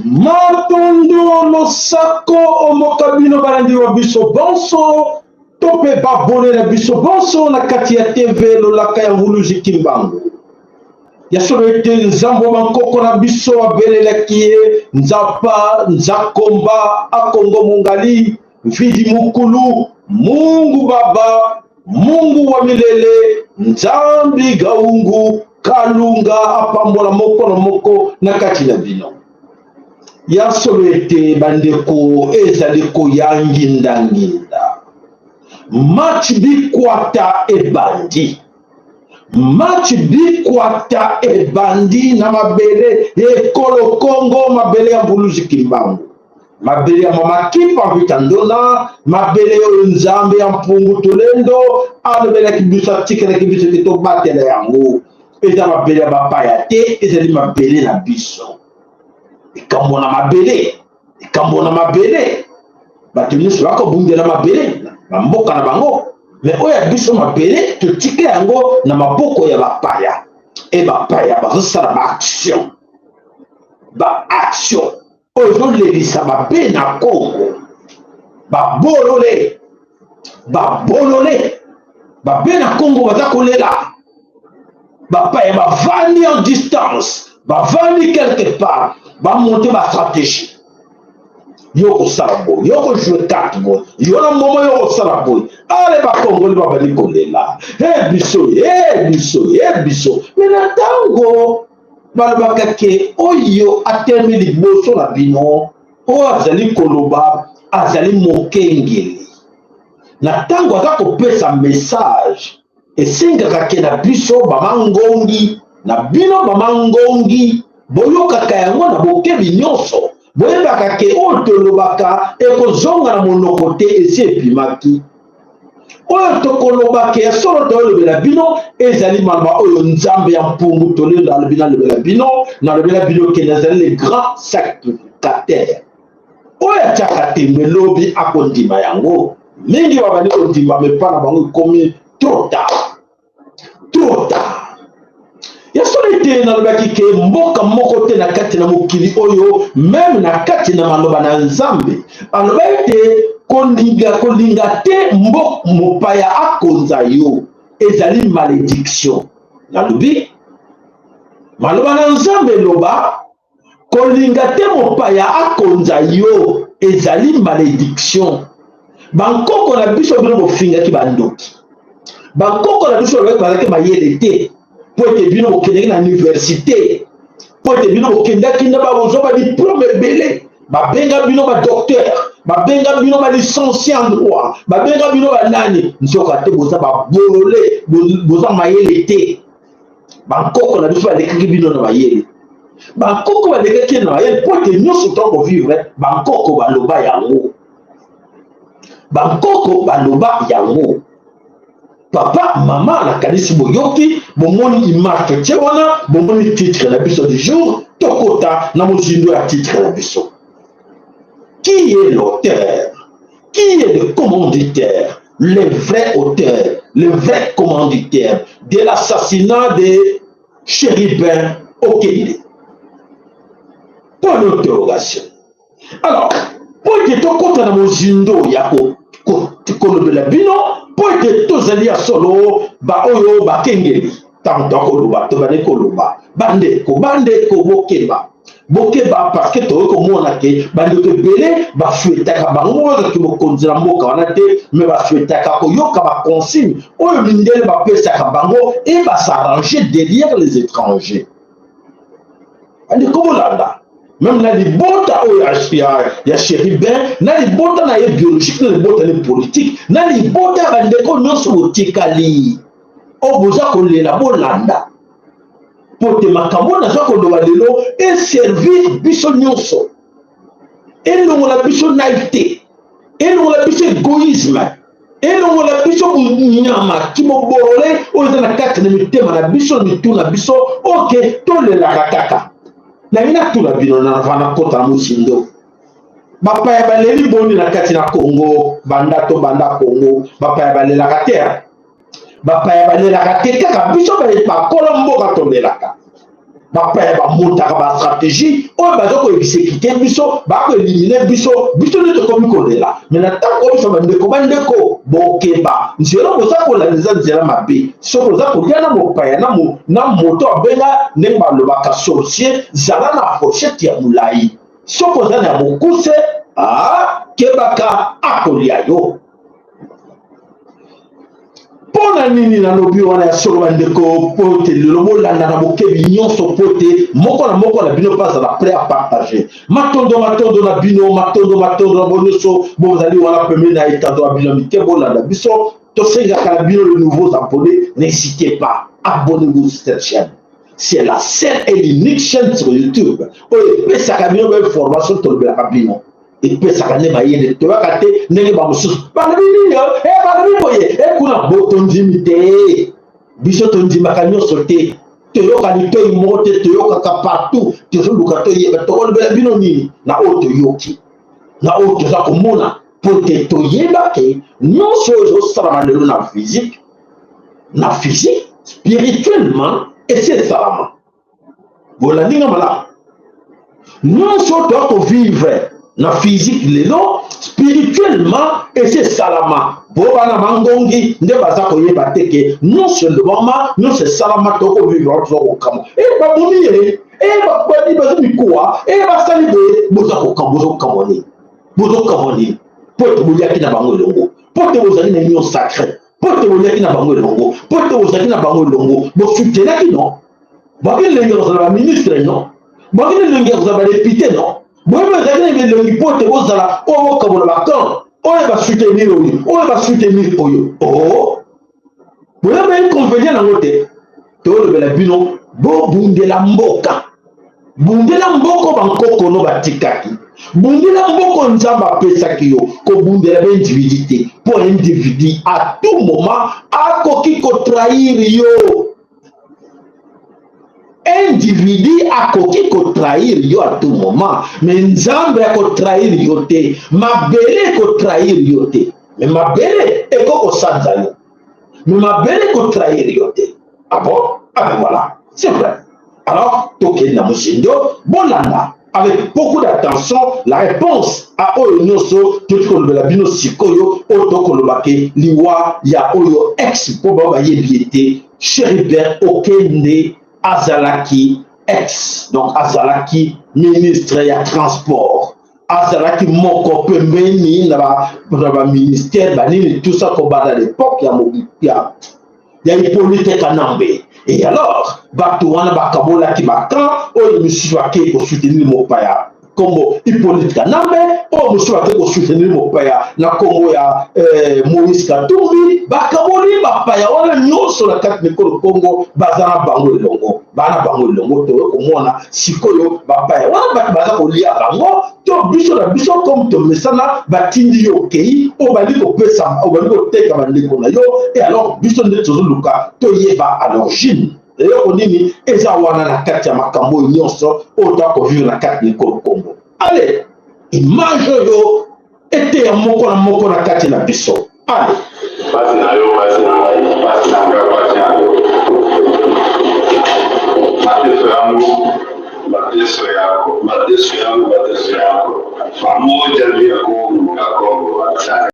Matondo lo sako omokabino balandi wa biso bonso tope babone na biso bonso na kati ya TV lolaka ya Nguluzi Kimbangu ya solo ete nzambo bankoko na biso abelelaki ye nzapa nzakomba akongo mongali mfidi mukulu Mungu Baba Mungu wa milele nzambi gaungu kalunga apambola moko na moko na kati na bino ya solo ete bandeko ezali koyanginda match bikwata ebandi match bikwata ebandi na mabele ekolo Kongo mabele ya Nguluzi Kimbangu mabele ya mama kipa vitandona mabele ya nzambe ya mpungu tolendo alobela kibusa tikela kibusa kito batela yango eza mabele ya bapaya te ezali mabele na biso ikambo na mabele bato nyonso bakobundela mabele bamboka na bango me oyo ya biso mabele totika yango na maboko ya bapaya e bapaya bazosala baaction oyo ezolelisa babe na Kongo babolole babe na Kongo baza kolela bapaya bavandi en distance bavandi quelque part bamonte ba stratégie yoko sarabo yoko jouer carte bo yona momo yoko sarabo ale ba Kongoli babali kolela biso mena tango balobaka ke oyo atemi liboso na bino o azali koloba azali mokengeli na tango aza kopesa message esengaka ke na biso bamangongi na bino bamangongi boyokaka yango na bokebi nyonso boyebaka ke oyo tolobaka ekozonga na monoko te esi epimaki oyo tokolobaka ya solo toyolobela bino ezali maloba oyo nzambe ya mpungu tolelo alobela bino nalobela bino ke nazali le grand sacrificateur oyo atiaka tembe lobi akondima yango mingi babali kondima mepa na bango ekomi trop tard ya solo ete nalobaki ke mboka moko te na kati na mokili oyo meme na kati na maloba na nzambe aloba ete kolinga te mopaya akonza yo ezali malédiction nalobi maloba na nzambe eloba kolinga te mopaya akonza yo ezali malédiction bankoko na biso bino bofingaki bandoki bankoko na biso bazalaki mayele te po ete bino bokendaki na université po ete bino bokendaki na babozwa badiplome ebele babenga bino badocteur babenga bino balicencié en droit babenga bino banani nzoka te boza babolole boza mayele te bankoko na biso balekaki bino na mayele bankoko balekaki na mayele po ete nyonso ntango vivre bankoko baloba yango papa mama nakanisi boyoki bomoni image te wana bomoni titre na biso du jour tokota na mozindo ya titre na biso. Qui est l'auteur? Qui est le commanditaire? Le vrai auteur, le vrai commanditaire de l'assassinat de Chérubin Okende. Point d'interrogation. Alors, pour que tokota na mozindo ya kolobela bino po ete tozali ya solo baoyo bakengeli tanto koloba to bane koloba bande ko bokeba bokeba parce que to ko mona ke bande ko belé ba fuetaka bango ki bokonzira mboka wana te mais ba fuetaka ko yoka ba consigne oyo mindele ba pesaka bango et ba s'arranger derrière les étrangers andi ko bolanda même na libota oyo ya chérubin na libota na ye biologique na libota na politique na libota bandeko nyonso botikali o boza kolela bolanda pote makambo naza koloba lelo eservir biso nyonso elongola biso naïveté elongola biso égoïsme elongola biso nyama kiboborole oyo eza na kati na mitema na biso mituna biso oke tolelaka kaka nangi natuna bino na vana kota na mosindo bapaya baleli boni na kati na Congo banda to banda Congo bapaya balelaka te bapaya balelaka te kaka biso bakola mboka tolelaka bapaya bamotaka bastratégie oyo baza koebisekite biso bakoelimine biso nde tokomi kolela me na ntango biso bandeko bokeba nzela boza kolandisa nzela mabe soki oza kolia na mopaya na moto abenga ndenge balobaka sorcier zala na fourchette ya molai soki oza na mokuse kebaka akolia yo pona nini nalobi wana ya solo bandeko po te lelo bolanda na bokebi nyonso po te moko na bino mpe azala prêt à partager matondo na bino matondo na bonyoso bozali wana pembe na etando ya bino mike bolanda biso tosengaka na bino le nouveaux abonnés n'hésitez pas abonnez-vous sur cette chaîne c'est la seule et l'unique chaîne sur YouTube oyo epesaka bino bainformation tolobelaka bino epesaka nde mayele toyaka te ndenge bamosusu balobi boye ekuna botondimi te biso tondimaka nyonso te toyokani toyi moko te toyokaka partout tozoluka toyeba tokolobela bino nini na oyo toyoki na oyo toza komona po te toyeba ke nyonso oyo ezosalama lelo na physique spirituellement esi esalama bolandinga malamu nyonso oyo toya kovivre na physique lelo spirituellement ese salama bobana mangongi nde baza koyeba teke non seulement salama toko vivre tokokama baboni ye babadi baza mikuwa basali boye boza kokamoni pote boliaki na bango elongo pote bozali na union sacré pote boliaki na bango elongo pote bozali na bango elongo bosutenaki non bakilenge kozala baministre non bakilenge kozala badepute non boyeba ezali na elongi pote bozala oyo bokabola bakan oyo basoutenir oyo boyeba inconvénient nango te tolobela bino bobundela mboka bankokono batikaki bundela mboko nzambe apesaki yo kobundela baindividu te mpo individu à tout moment akoki kotrahir yo individu akoki kotrahir yo à tout moment mais nzambe akotrahir yo te mabele ekotrahir yo te mais mabele ekokosanza yo mais mabele ekotrahir yo te ben voilà c'est vrai alors tokende na mosindo bolanda avec beaucoup d'attention la réponse à oyo nyonso toki kolobela bino sikoyo oyo tokolobake liwa ya oyo ex mpo bayebi ete Chérubin okende azalaki ex donc azalaki ministre ya transport azalaki moko pembeni na ba ministère banini tout ça kobanda l'époque ya Hippolyte Kanambe. Et alors bato wana bakabolaki bakan oyo misusu ake kosoutenir mopaya kombo Hippolyte Kanambe oyo mosusu ake kosoutenir mopaya na kombo ya Moïse Katumbi bakaboli bapaya wana nyonso na kati mikolo Kongo baza na bango elongo toyo komona sikoyo bapaya wana bato baza kolia bango to biso na biso comme tomesana batindi yo okei oyo bali kopesa oyo bali koteka bandeko na yo et alors biso nde tozoluka toyeba à l'origine eloko nini eza wana na kati ya makambo oyo nyonso oyo toakovivre na kati mikolo Kongo. Ale image oyo ete ya moko na moko na kati na biso. Ale basi na yo basi na ngai basi na ngai basi na yo mateso yangu pamoja ndio Kongo asante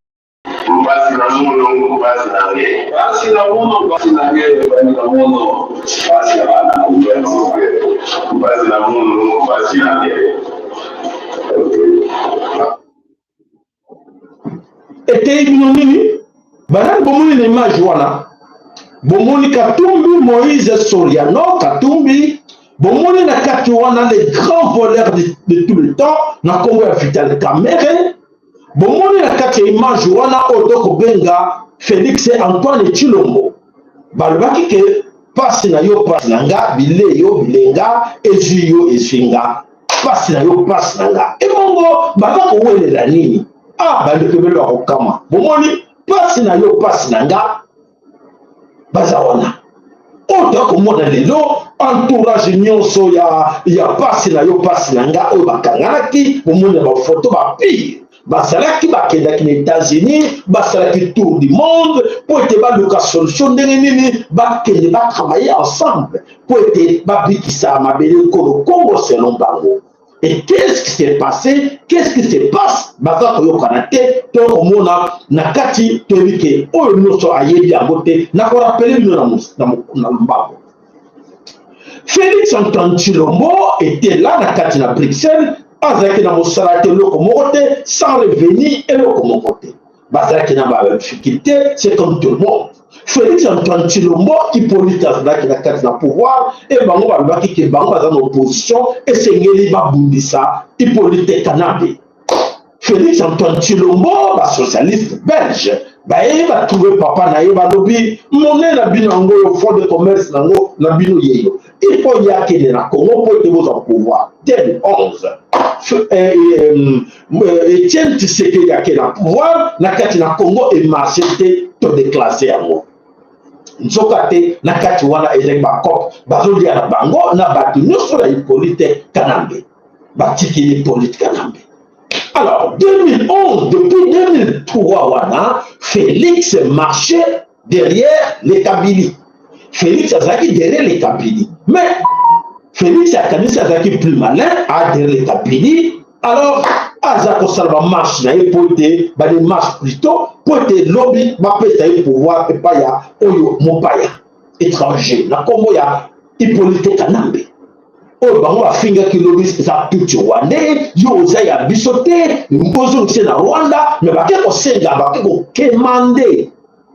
Ete ibinonini banani bomoni na image wana bomoni Katumbi Moïse Soriano Katumbi bomoni na kati wana les grands voleurs de tout le temps na Congo ya Vital Kamerhe bomoni na kati ya image wana otoko benga Félix Antoine Tshilombo balobaki ke pasi na yo pasi na nga bile yo bilenga ezwi yo ezwinga pasi na yo pasi na nga emongo baza kowelela nini bandekebelo ya kokama bomoni pasi na yo pasi na nga baza wana oyo komona lelo entourage nyonso ya pasi na yo pasi na nga oyo bakanganaki bomoni bafoto bapire basalaki bakendaki na États-Unis basalaki tour du monde po ete baluka solution ndenge nini bakende batravailler ensemble po ete babikisa mabele kolo Congo selon bango. Et qu'est-ce qui s'est passé? Qu'est-ce qui se passe? Baza koyokana te to komona na kati tobike oyo nyonso ayebi yango te na korapele bino na mbango. Félix Antoine Tshilombo était là na kati na Bruxelles azalaki na mosala te eloko moko te sans revenu eloko moko te bazalaki na badifficulté c'est comme tout le monde. Félix Antoine Tshilombo Hippolyte azalaki na kati na pouvoir et bango balobaki ke bango baza na opposition esengeli babundisa Hippolyte Kanabe. Félix Antoine Tshilombo basocialiste belge baye batrouve papa na ye balobi monnaie na bino yango fond de commerce nango na bino yeyo il faut y akende na Congo po ete bozwa pouvoir 2011 Etienne Tshisekedi akende na pouvoir na kati na Congo emarché te to déclassé yango nzoka te na kati wana ezali bakop bazolia na bango na bato nyonso na Hippolyte Kanambe batikili Hippolyte Kanambe. Alors 2011 depuis 2003 wana Félix marchait derrière les Kabylie. Félix azalaki derrière les Kabylie mais Félix akanisi azalaki plus malin à derrière les Kabylie. Alors aza kosala bamarche na ye po ete bademarche plutôt po ete lobi bapesa ye pouvoir epai ya oyo mopaya étranger na kombo ya Hippolyte Kanambe oyo bango bafingaki lobi eza tuti rwandais yo oza ya biso te ozongisi na Rwanda mais bake kosenga bake kokemande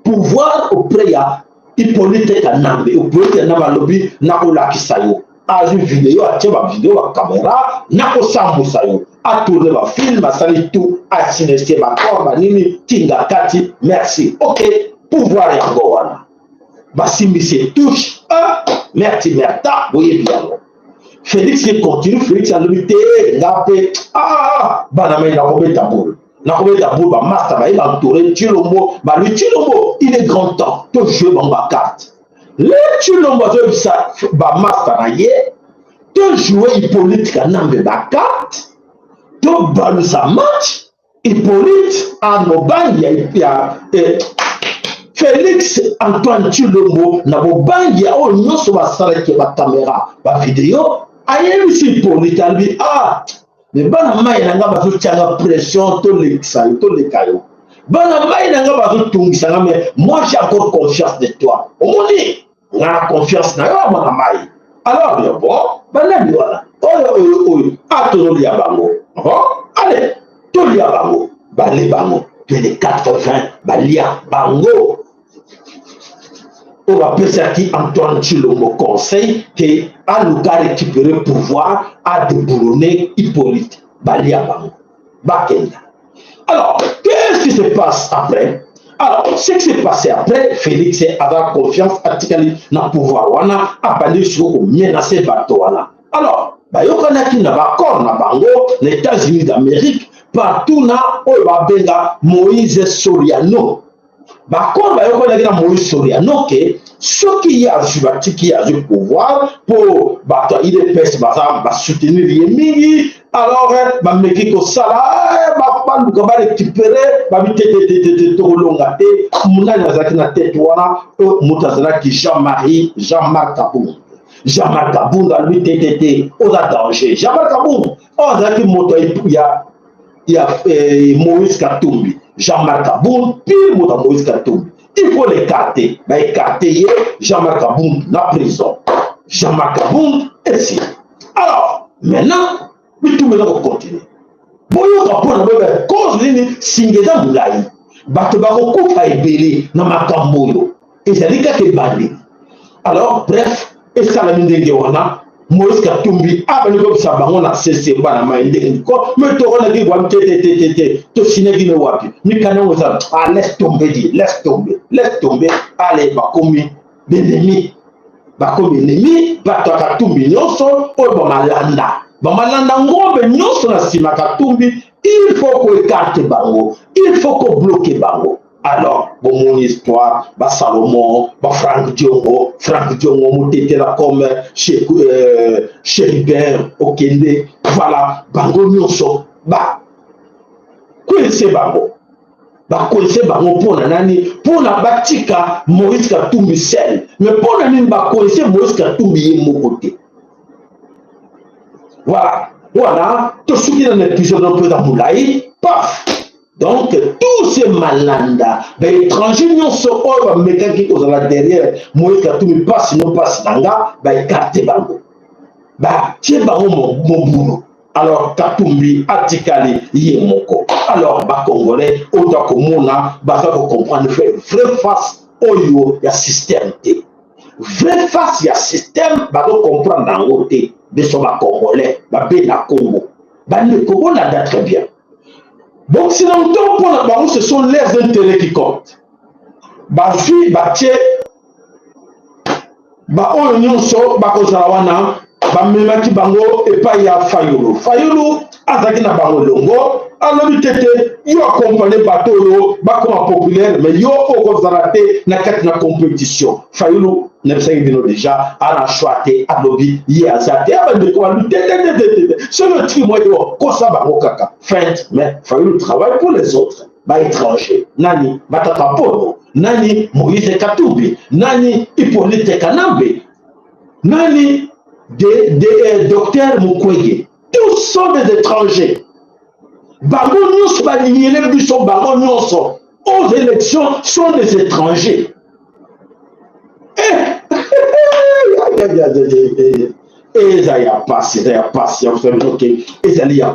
pouvoir auprès ya Hippolyte Kanambe. Hippolyte Kanambe alobi nakolakisa yo azwi video atie bavideo bakamera nakosambusa yo atourne bafilme asali tout asinestie bakor banini tinga kati merci ok pouvoir yango wana basimbisi touche merci merta boyebi yango. Félix qui continue Félix alobi te nga mpe bana mai nakobeta boule bamaster baye bantoure Tshilombo balui Tshilombo il est grand temps to jouer bango bakarte le Tshilombo azoyebisa bamaster na ye to jouer Hippolyte Kanambe bakarte to balusa match Hippolyte en mobangi ya Félix Antoine Tshilombo na mobangi ya oyo nyonso basalaki bakamera bavideo ayebisi Hippolyte alobi mais bana mai nanga bazotianga pression toleka yo bana mai nanga bazotungisanga mais moi j'ai encore confiance de toi omoni nga na confiance na yo bana mai alors bien bon banani wana oyo tozolia bango allez tolia bango bale bango les 80 balia bango on va penser Antoine Tshilombo conseil que à luka récupérer pouvoir à déboulonner Hippolyte balia bango bakenda. Alors qu'est-ce qui se passe après? Alors ce qui s'est passé après, Félix avait confiance à tikali na pouvoir wana abandi sur menacer bato wana. Alors bayokanaki na bakor na bango les États-Unis d'Amérique partout na oyo babenga Moïse Soriano bakor bayokanaki na Moïse Soriano ke soki ye azwi batiki azwi pouvoir po bato IDPS baza basoutenir ye mingi alors bameki kosala baluka barécupere babi te tokolonga te munani azalaki na tete wana moto azalaki Jean-Marc Kabunda. Jean-Marc Kabunda lui te oza danger. Jean-Marc Kabunda azalaki moto ya Moïse Katumbi Jean-Marc Aboun, pire mot Moïse Katumbi. Il faut l'écarter. Écarter Jean-Marc Aboun dans la prison. Jean-Marc Aboun est ici. Alors, maintenant, tout le monde continue. Boyo kapona bebe cause nini singeza mulai. Bato bako kufa ebele na makambo yo. Ezali kaka ebandi. Alors, bref, esala ndenge wana Moïse Katumbi abani ko bisabango na CC bana mainde ko me to wana ki wa tete to sinegi no wapi. Mi kana ngoza laisse tomber. Allez bakomi l'ennemi. Bakomi l'ennemi bato Katumbi nyonso o bamalanda. Bamalanda ngombe nyonso na sima Katumbi, il faut qu'on écarte bango, il faut qu'on bloque bango. Alors, mon histoire, Salomon, Franck Diongo, Moutete la comme Chéribert, Okende, voilà, bango nyonso, connaissez bango. Connaissez bango pour nani, pour na batika Moïse Katumbi seul, mais pour nani connaissez Moïse Katumbi yé mon côté. Voilà, tout ce qui est dans l'épisode un peu dans Moulaï, paf. Donc, tous ces malanda, les étrangers n'ont pas de mécanique qui sont derrière, moi, quand tu me passes, non pas Nanga, écartez bango. C'est bango mon boulot. Alors, Katumbi, Atikali, Yemoko. Alors, Congolais, autant que Mona, vous comprendre, vrai face, Oyo, il y a système. Vrai face, il y a système, vous comprendre dans le côté. De son Congolais, la Congo. Le Congo l'a très bien. Donc, si l'on pour la banque, ce sont les intérêts qui comptent. Bafi, Batie, Oyon so, Bakozarawana, Bamemaki Bango, et pas ya Fayulu. Fayulu, Azaki na Bango Longo, alors il était, il a accompagné bateau, Bakoma populaire, mais il a Okozarate, na compétition. Fayulu, ne sais pas déjà, à la choité, à l'objet, il y a ça, c'est le truc, moi, comme ça, Kaka. Fait, mais il faut le travail pour les autres, étrangers. Nani, Batata Polo, Nani, Moïse Katumbi, Nani, Hippolyte Kanambe, Nani, docteur Mukwege. Tous sont des étrangers. Bango Nyos, les buissons, Bango Nyos, aux élections sont des étrangers. Ezaya pasi, ok, ezali ya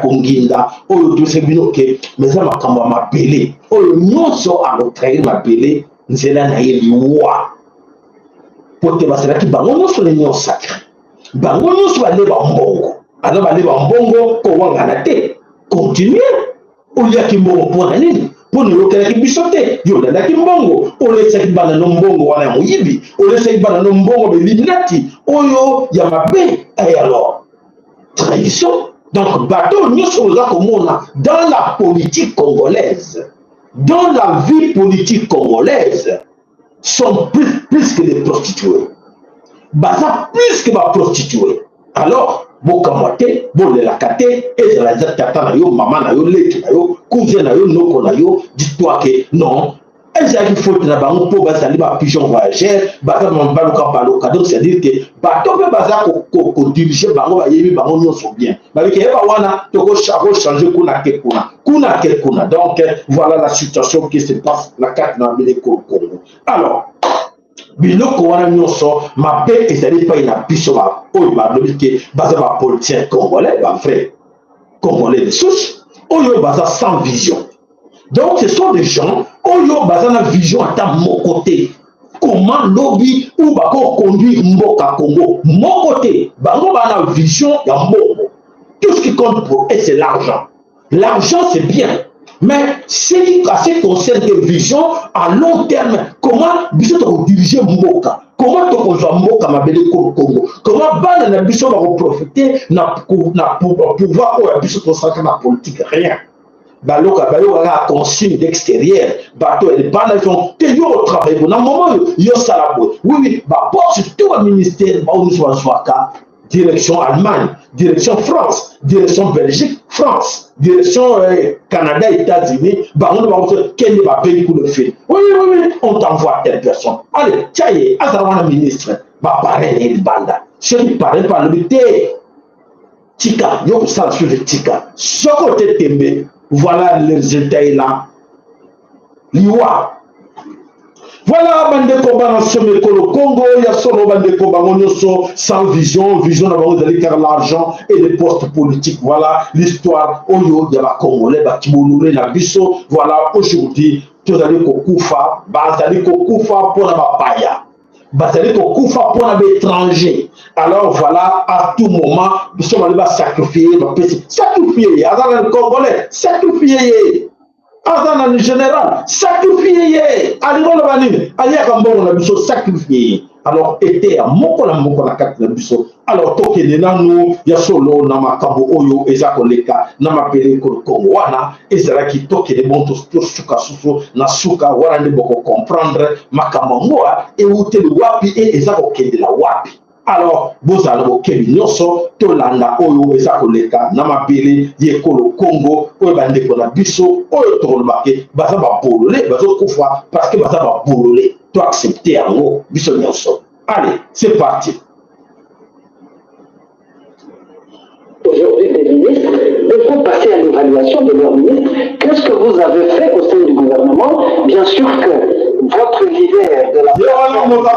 konginda, oyo to se binoke, meza makambo mabele, oyo nyonso akotraire mabele, nzela na ye liwa. Pote basalaki bango nyonso le nyonso sacré. Bango nyonso baleba mbongo. Alors baleba mbongo ko wangana te. Continuer. Oliaki mbongo pona nini? Pour nous local qui bisoté, yo na ki mbongo, o le seki bana no mbongo wana muyibi, o le seki bana no mbongo be linati, oyo ya mabe, et alors trahison. Donc bateau nyonso za komona dans la politique congolaise, dans la vie politique congolaise, sont plus que des prostituées. Baza plus que ma prostituée. Alors bokamote, bolelakate, ezala tata na yo, maman na yo, leki na yo, cousin na yo, noko na yo, dis-toi que non. Ezali faute na bango po bazali ba pigeon voyageur, baza mambaloka baloka. Donc c'est dire que bato pe baza ko diriger bango ba yebi bango nyonso bien. Ba ke ba wana to ko changer kuna ke kuna. Donc voilà la situation qui se passe la carte na Congo. Alors biloko wana nyonso mabe ezali pa ina biso ba oyo balobi ke baza ba politiciens congolais, ba vrai congolais de souche, oyo baza sans vision. Donc ce sont des gens oyo baza na vision à mon côté. Comment lobby ou bako conduire mboka Congo mon côté, bango bana vision ya mbongo. Tout ce qui compte pour eux c'est l'argent. L'argent c'est bien. Mais ce qui concerne des visions à long terme, comment Bissot diriger Mboka, comment tu Mboka mabele Congo, comment Bana Bissot va profiter pour pouvoir Bissot consacrer la politique, rien. Baloka a consigne d'extérieur, bateau et Bana sont toujours au travail. Dans le moment où il y a ça, oui, sur tout le ministère, direction Allemagne, direction France, direction Belgique, France, direction Canada, États-Unis, quel est le pays pour le faire? Oui, on t'envoie telle personne. Allez, tiens, Azawana ministre, pareil, banda. Ce qui paraît par le Tika, yo ça sur le Tika. Ce côté tembe, voilà le résultat est là. Liwa. Voilà, bande combat dans ce Congo, il y a solo bande combat sans vision d'abord d'aller car l'argent et les postes politiques. Voilà l'histoire Oyo de la Congolais, Batibouloulé, la Bisso. Voilà, aujourd'hui, tout allez Kokoufa, Bazali Kokoufa pour la Bapaya. Bazali Kokoufa pour l'étranger. Alors voilà, à tout moment, nous sommes allés sacrifier, sacrifier, Azal le Congolais, sacrifier. En général, sacrifier, sacrifier. Alors, était à Mokona Kati Biso. Alors, Tokene Nanu, Yasolo, Namakabo Oyo, Ezakoleka, Namapele Kongoana, Ezaraki Tokene Bonto, Suka Suso, Nasuka, Warande Boko comprendre, Makamangoa, et Ute Wapi, et Ezakokende la Wapi. Alors, vous allez au Kébignoso, Tolanda, Oyo, Ezakoleka, Namapele, Yekolo Congo, Oyabande Kona Biso, Oyo Tolobake, Bazaba Bolole, Bazo Koufa, parce que Bazaba Bolole, tu accepter en haut, Biso Nyoso. Allez, c'est parti. Aujourd'hui, des ministres, il faut passer à l'évaluation de leurs ministres. Qu'est-ce que vous avez fait au sein du gouvernement? Bien sûr que votre leader de la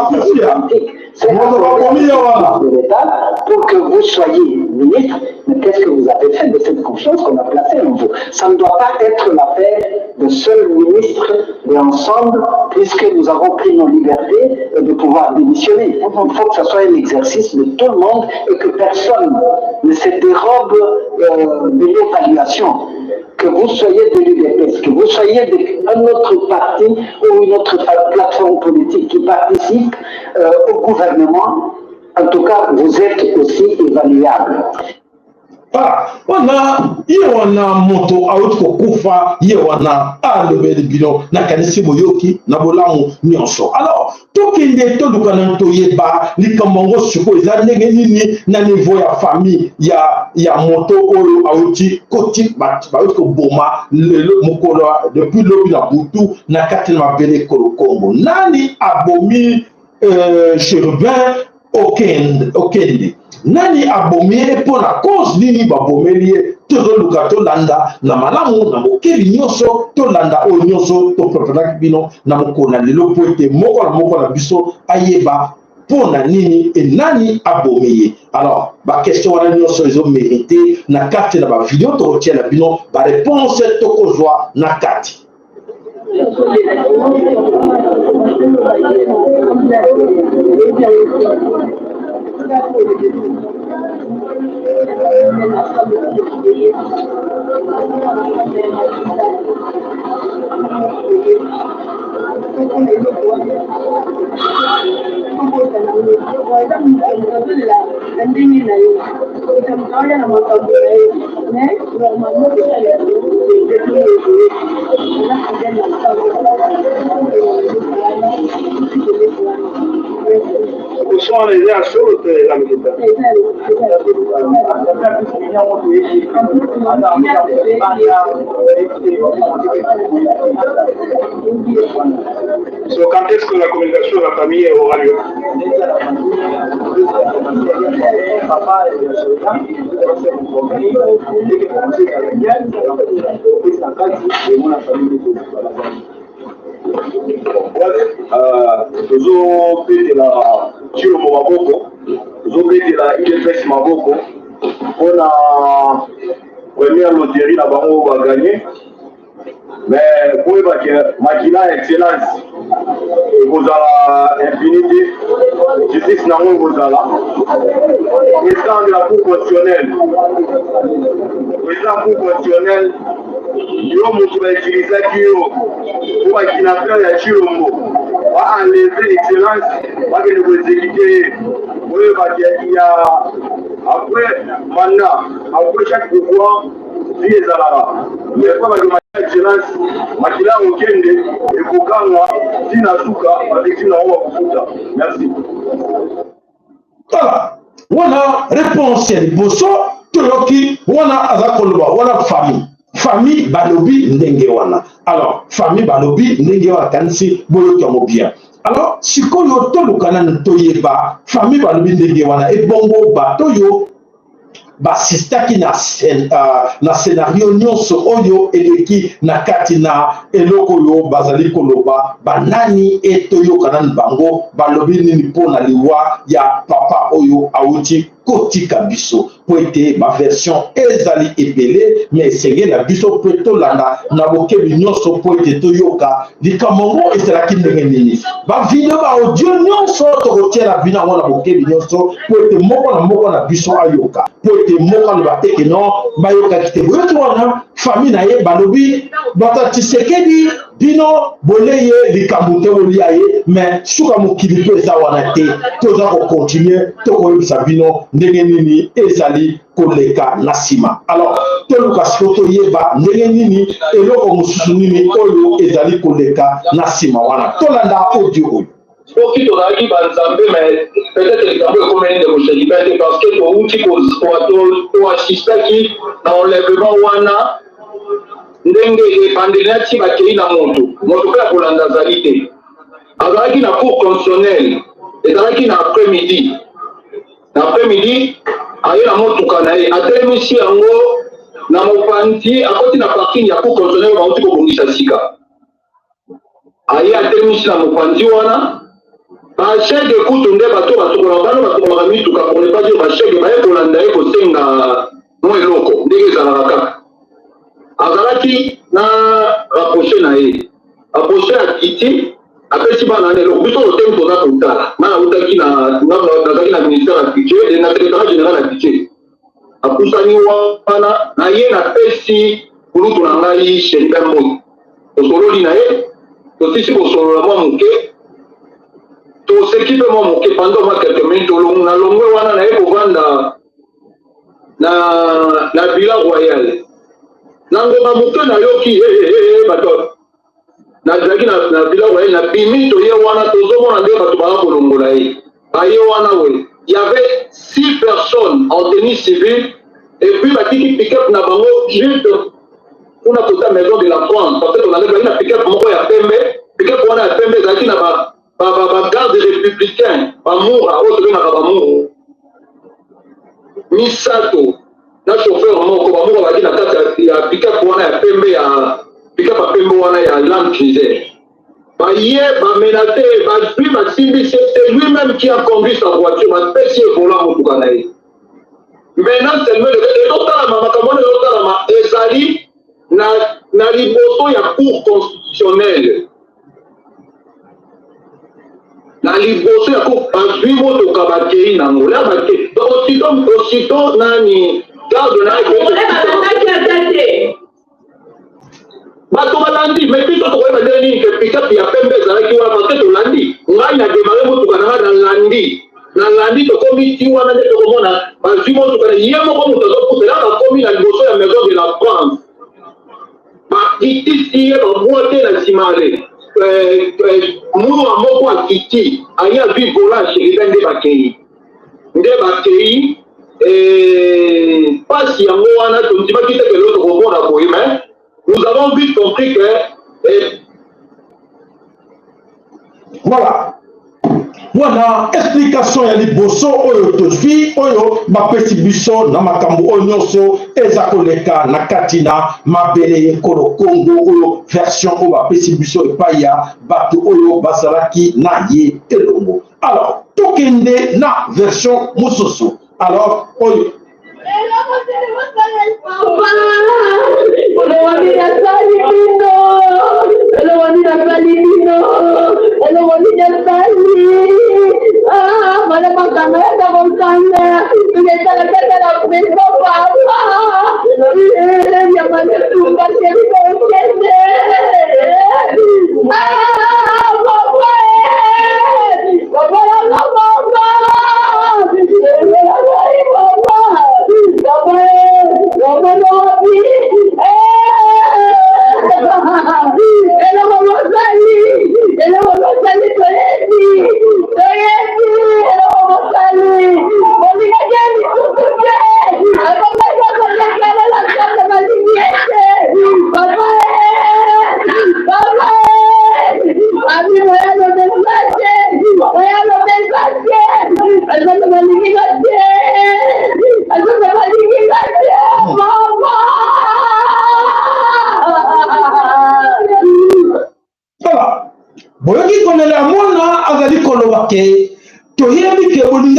politique, c'est de l'État pour que vous soyez ministre. Mais qu'est-ce que vous avez fait de cette confiance qu'on a placée en vous? Ça ne doit pas être l'affaire de seuls ministres et ensemble, puisque nous avons pris nos libertés de pouvoir démissionner. Il faut que ce soit un exercice de tout le monde et que personne ne se dérobe de l'évaluation. Que vous soyez de l'UDPS, que vous soyez d'un autre parti ou une autre plateforme politique qui participe au gouvernement, en tout cas, vous êtes aussi évaluable. Wana moto autko kufa wana alebeli bilo na kanisi boyoki na bolango nyonso. Alors tokende to dukana toyeba likambango suko eza ndenge nini na niveau ya famille ya moto oyo auti koti bautko boma lelo mokolo depuis lobi na butu na kati na mabele Kongo. Nani abomi Cherubin Okende nani abomie pour la cause nini babomelie tozoluka tolanda na malamu na mokebi nyonso tolanda oyo nyonso topropelaki bino na mokolo lelo po ete moko na biso ayeba mpona nini e nani abomeye. Alors bakestion wana nyonso ezomérite na kati na bavideo tokotia na bino bareponse tokozwa na kati. Sono le idee assolute della milità. So, quand est-ce que la communication de la famille aura lieu? tozobetela Chilombo maboko, tozobetela UDPS maboko mpona première loterie na bango baganye. Mais pour que Makila excellence vous a impunité, justice n'a pas vous a là. Président de la Cour constitutionnelle, il va utiliser pour qu'il n'a pas la Chilombo, va enlever l'excellence, va nous exécuter. Il y a après mandat, après chaque pouvoir, il y a mais quoi excellence Makila Okende et Kokanga Tina Souka avec Tina Wakufuta. Merci. Voilà. Voilà réponse ya liboso toyoki wana azakoloba wana famille balobi ndenge wana. Alors famille balobi ndenge wana kanisi boyoki mo bien. Alors sikoyo tolukana ntoyeba famille balobi ndenge wana ebongo batoyo basistaki na scénario nyonso oyo eleki na kati na eloko oyo bazali koloba banani etoyoka nani bango balobi nini mpona liwa ya papa oyo awuti kotika biso po ete baversion ezali ebele me esengeli na biso mpe tolanda na bokebi nyonso po ete toyoka likambo ngo ezalaki ndenge nini bavideo baaudio nyonso tokotiela bino yango na bokebi nyonso po ete moko na biso ayoka po ete moko aloba teke non bayokaki te boyoki wana famille na ye balobi bato Tshisekedi bino boleye likambo te bolia ye me suka mokili mpe eza wana te toza kokontinue tokoyebisa bino ndenge nini ezali koleka na nsima alors toluka siko toyeba ndenge nini eloko mosusu nini oyo ezali koleka na nsima wana tolanda audio oyo soki tozalaki banzambe mais peut-être likambo ekomeli nde kosheliba te parce que touti toasistaki na enlèvement wana ndenge ebandeli nati bakei na moto mpe ya kolanda azali te azalaki na cour constitutionnel ezalaki na après-midi aye na motuka na ye atelemisi yango na mopanzi akoti na parking ya cour constitutionnel bauti kobongisa sika aye atelemisi na mopanzi wana bashege kutu nde bato batokola bano batokolaka mituka pour ne pas dire bashege baye kolanda ye kosenga mo eloko ndenge ezalaka kaka azalaki na rapproché na ye rapproché ya kiti apesi bana na eloko biso totemi toza kotala mana utaki nazalaki na ministère ya budget na secrétaire général ya budget apusani wana na ye napesi kulutu na ngai sheribe moi tosololi na ye tosisi kosolola mwa moke toseki mpe mwa moke pendant mwa quelques minutes na longwe wana na ye kovanda na villa royal na ngonga moke nayoki bato nazalaki na villa royal na bimi toye wana tozomona nde bato baka kolongola ye baye wana we y avait 6 personnes en tenue civile et puis batiki pick-up na bango juste kuna kota maison de la France parce que tozalaki na pick-up moko ya pembe pick-up wana ya pembe ezalaki na bagarde républicain bamura oyo tobengaka bamuru misato na chauffeur moko bamura bazalaki na kati ya pick-up wana ya pembe ya pick-up ya pembe wana ya Land Cruiser baye bamenate bazwi basimbi c'est lui-même qui a conduit sa voiture bapesi evola motuka na ye maintenant seulement ezotalama makambo wana ezotalama ezali na liboso ya cour constitutionnelle na liboso ya cour bazwi motoka bakei nango la bakei donc aussitôt nani garde na bato balandi mais biso tokoyeba nde nini ke pick-up ya pembe ezalaki wana parce que tolandi ngai na demare motuka na ngai na landi tokomi ti wana nde tokomona bazwi motuka na ye moko moto azokutela bakomi na liboso ya maison de la France bakitisi ye bamwa te na nsima ale munu moko akiti aye azwi vola sheribe nde bakei pasi yango wana tondimaki te kelo tokomona boye mais nous avons vite compris que voilà explication ya liboso oyo tozwi oyo bapesi biso na makambo oyo nyonso eza koleka na kati na mabele ekolo Kongo oyo version oyo bapesi biso epai ya bato oyo bazalaki na ye elongo alors tokende na version mosusu alors oyo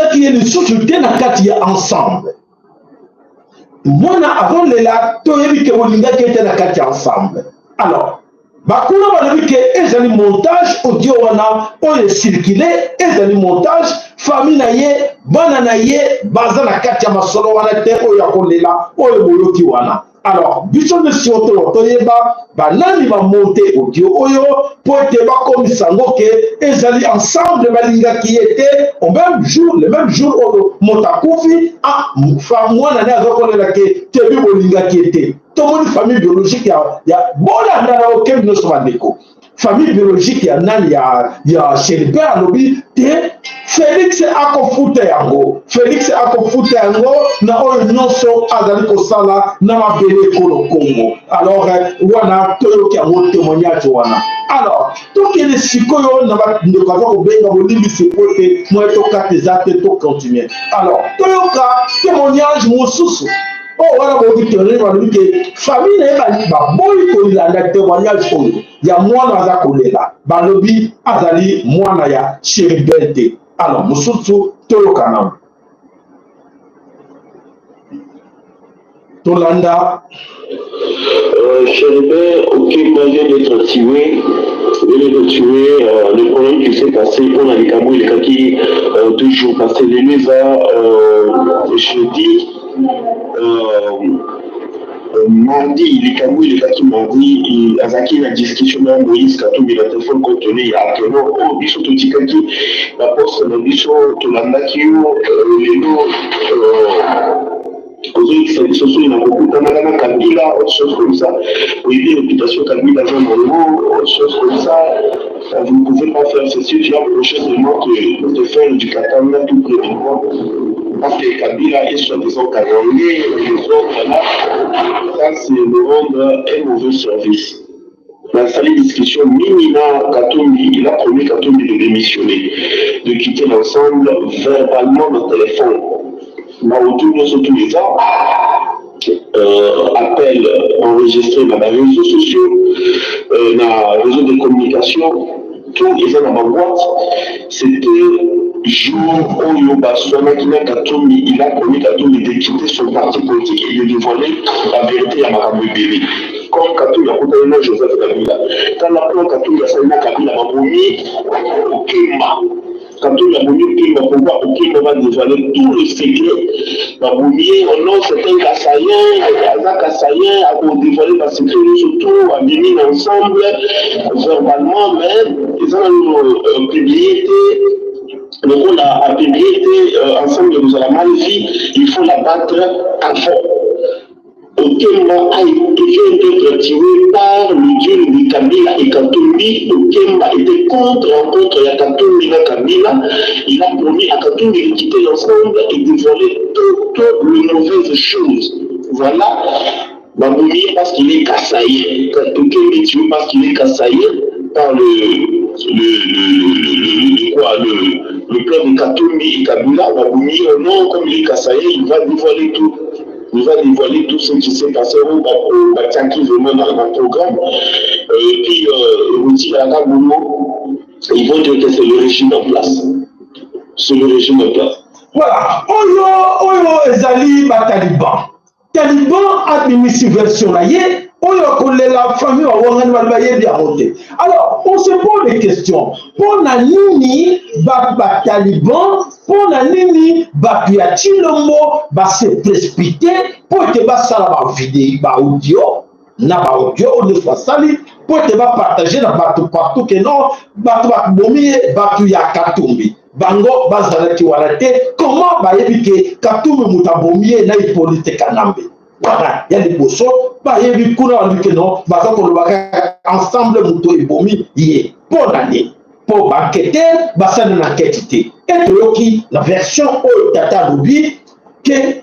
ezaki ye lisusu te na kati ya ensemble mwana avant lela toyebi ke bolingaki ete na kati ya ensemble alors bakuna balobi ke ezali montage audio wana oyo esirkile ezali montage famille na ye bana na ye baza na kati ya masolo wana te oyo ya kolela oyo boyoki wana alors biso nyonso oyo toyeba banani bamonte audio oyo po ete bakomisa yango ke ezali ensemble balingaki ye te au même jour le même jour oyo moto akufi mwana ne azokolela ke tebi bolingaki ye te tomoni famille biologique ya bolanda na okebi nyonso bandeko famille biologique ya nani ya Shelibert alobi te Félix akofuta yango na oyo nyonso azali kosala na mabele ekolo Congo alors wana toyoki yango témoignage wana alors tokende sikoyo na bandeko aza kobenga bolimbisi po ete moye tokata eza te tocontinue alors toyoka témoignage mosusu oh wana boyoki témoignage balobi ke famille na ye baboyi kolanda témoignage oyo ya mwana aza kolela balobi azali mwana ya Shelibert te alors mosusu toyoka nango tolanda Shelibert, ok, vient d'être tué. Le problème qui s'est passé, on a les Camerounais, les Kaki, 2 jours passés, les Lézards, jeudi, mardi, les Camerounais, les Kaki mardi, Azaki, la discussion, Moïse, Katou, la téléphone contenu, il y a actuellement, oh, Bichot, Totikaki, la poste, la Bichot, Tolanda, Kio, les deux, ce sont il y a beaucoup de Kabila, autre chose comme ça. Oui, réputation Kabila, autre chose comme ça. Vous ne pouvez pas faire ceci, tu as approché de moi de faire du Katanga tout près de moi. Parce que Kabila est soi-disant Kalangé, les autres là, ça c'est me rendre un mauvais service. Dans la salle de discussion, Minina Katumbi, il a promis Katumbi de démissionner, de quitter l'ensemble verbalement dans le téléphone. Autour sur tous les ans, appels enregistrés dans les réseaux sociaux, dans les réseaux de communication, tout est dans ma boîte. C'était jour où il a promis Katumbi de quitter son parti politique et de dévoiler la vérité à Makamou Bébé. Comme Katumbi a contacté Joseph Kabila. Quand la plan Katumbi a salué Kabila, il a promis au Kemba. Quand on a voulu qu'il va pouvoir va dévoiler tout le secret, on a certains Kassaïens, à dévoiler le secret, surtout à venir ensemble, verbalement, mais ils ont publié, le rôle a publié, ensemble nous allons mal vivre, il faut la battre à fond. Okemba a été tué par le dieu de Kabila et Katumbi. Okemba était contre Katumbi et Kabila. Il a promis à Katumbi de quitter l'ensemble et de voler toutes les mauvaises choses. Voilà. Baboumi parce qu'il est Kassaïen. Okemba est tué parce qu'il est Kassaïen par le plan de Katumbi et Kabila. Baboumi, non, comme il est Kassaïen, il va dévoiler tout. Il va dévoiler tout ce qui s'est passé au Bataki vraiment dans le programme. Et puis, ils vont dire que c'est le régime en place. C'est le régime en place. Voilà. Oyo ezali ba Taliban. Taliban administre version la ye. Oyo kole la famille wa wangani walibaye di amote. Alors, on se pose des questions. Pour na nini ba Taliban, pour na nini ba ya Chilombo ba se précipiter pour te ba sala ba vidéo ba audio na ba audio on ne soit sali pour te ba partager na partout que non ba bomi ba ya Katumbi. Bango bazalaki wana te comment ba yebi ke Katumbi mutabomie na Hippolyte Kanambe. Voilà, il y a des bossons, bah il y a des couleurs en que non, bah ça qu'on le voit ensemble muto et bomi yé pour l'année, pour banqueter, bah ça n'a enquête et puis la version au tata Loubi que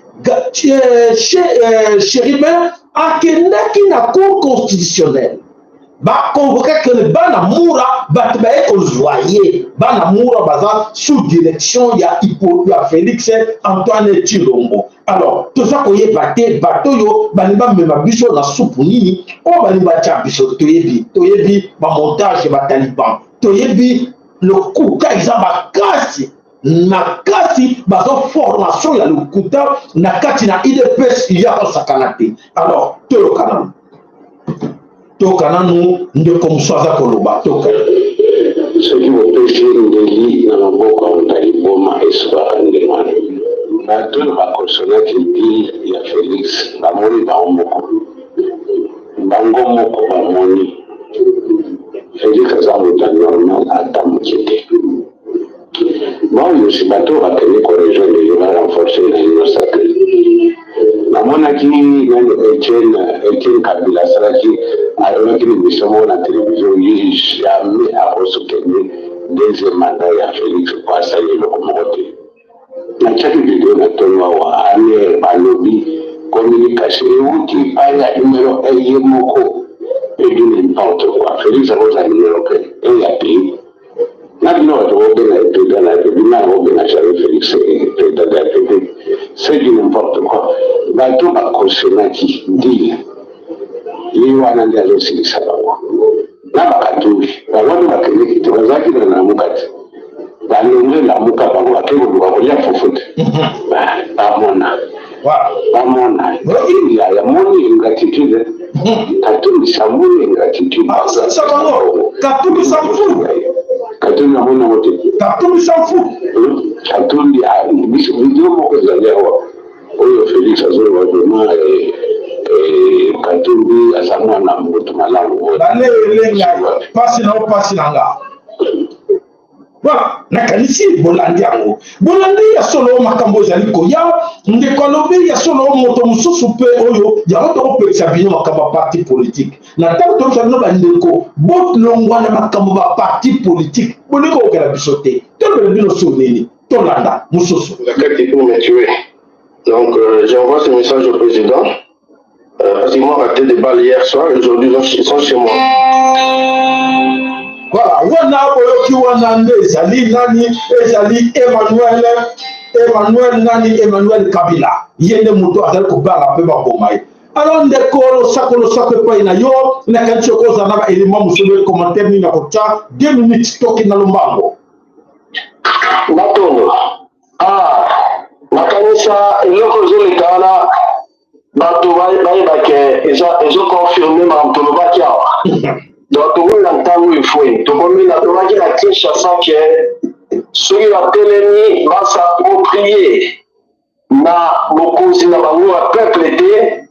Shelibert a qui n'a cour constitutionnel. Ba convoqué que le Banamura bat zoyer Banamura baza sous direction ya Félix Antoine Chilombo. Alors tout ça qu'on y batté batoyo baniba mema biso na soupe nini o baniba tia biso toyebi ba montage ba Taliban toyebi le coup kaisa ba kasi na kati bazo formation ya lokuta na kati na IDPS ya osakana te. Alors tokana nous ndeko musaza koloba tokana soki bopesi ndeli na maboko ya motaliboma eswaka ndemwana bato bakonsonaki mpili ya Félix bamoni bango moko bamoni Félix aza moto normal ata moke te baoyo si bato bakende korejoindre barenforce na union sacré namonaki Etienne Kabila asalaki alobaki l'émission na télévision ye jamais akosoutenir deuxième mandat ya Félix po asali eloko moko te natiaki video na tono awa ane balobi communication euti epai ya numero eye moko edu n'importe quoi Félix akoza numero pe eya pays na bino bato bobenga epeda na ebina bobenga jamais Félix epeda na epede c'est du n'importe quoi bato bakonsonaki ndile ye wana nde azosilisa bango na bakatuli bango nde bakendeki te bazalaki na lamuka te balonge lamuka bango bake koluka kolia fufu te bamona ya moni ingratitude katumisa moni ingratitude katumbi amoni yango te katumbi video moko ezali awa oyo Félix azoloba vraiment katumbi aza mwana moto malamu pasi nanga voilà nakanisi bolandi yango bolandi ya solo makambo ezali koya ndeko alobi ya solo moto mosusu mpe oyo yango tokopekisa bino makambo ya parti politique na ntango tokopesa bino bandeko bolongwa na makambo ba parti politique bolingo kokela biso te tolobela bino so nini tolanda mosusu donc j'envoie ce message au président parce qu'ils m'ont raté des balles hier soir et aujourd'hui ils sont chez moi. Voilà, wana boyoki wana nde ezali nani ezali Emmanuel Kabila yende moto azali kobanga mpe baboma ye alors ndeko losako epai na yo nakanisi okozala na baelema mosusu commentaire nini nakotya 2 minutes toki na lombango batondo nakanisa eloko ezoleka wana bato bayebake ezoconfirme makambo tolobaki awa donc tokomi na ntango efwe tokomi na tolobaki na Kinshasa ke soki batelemi basaproprie na bokonzi na bango ya peuple te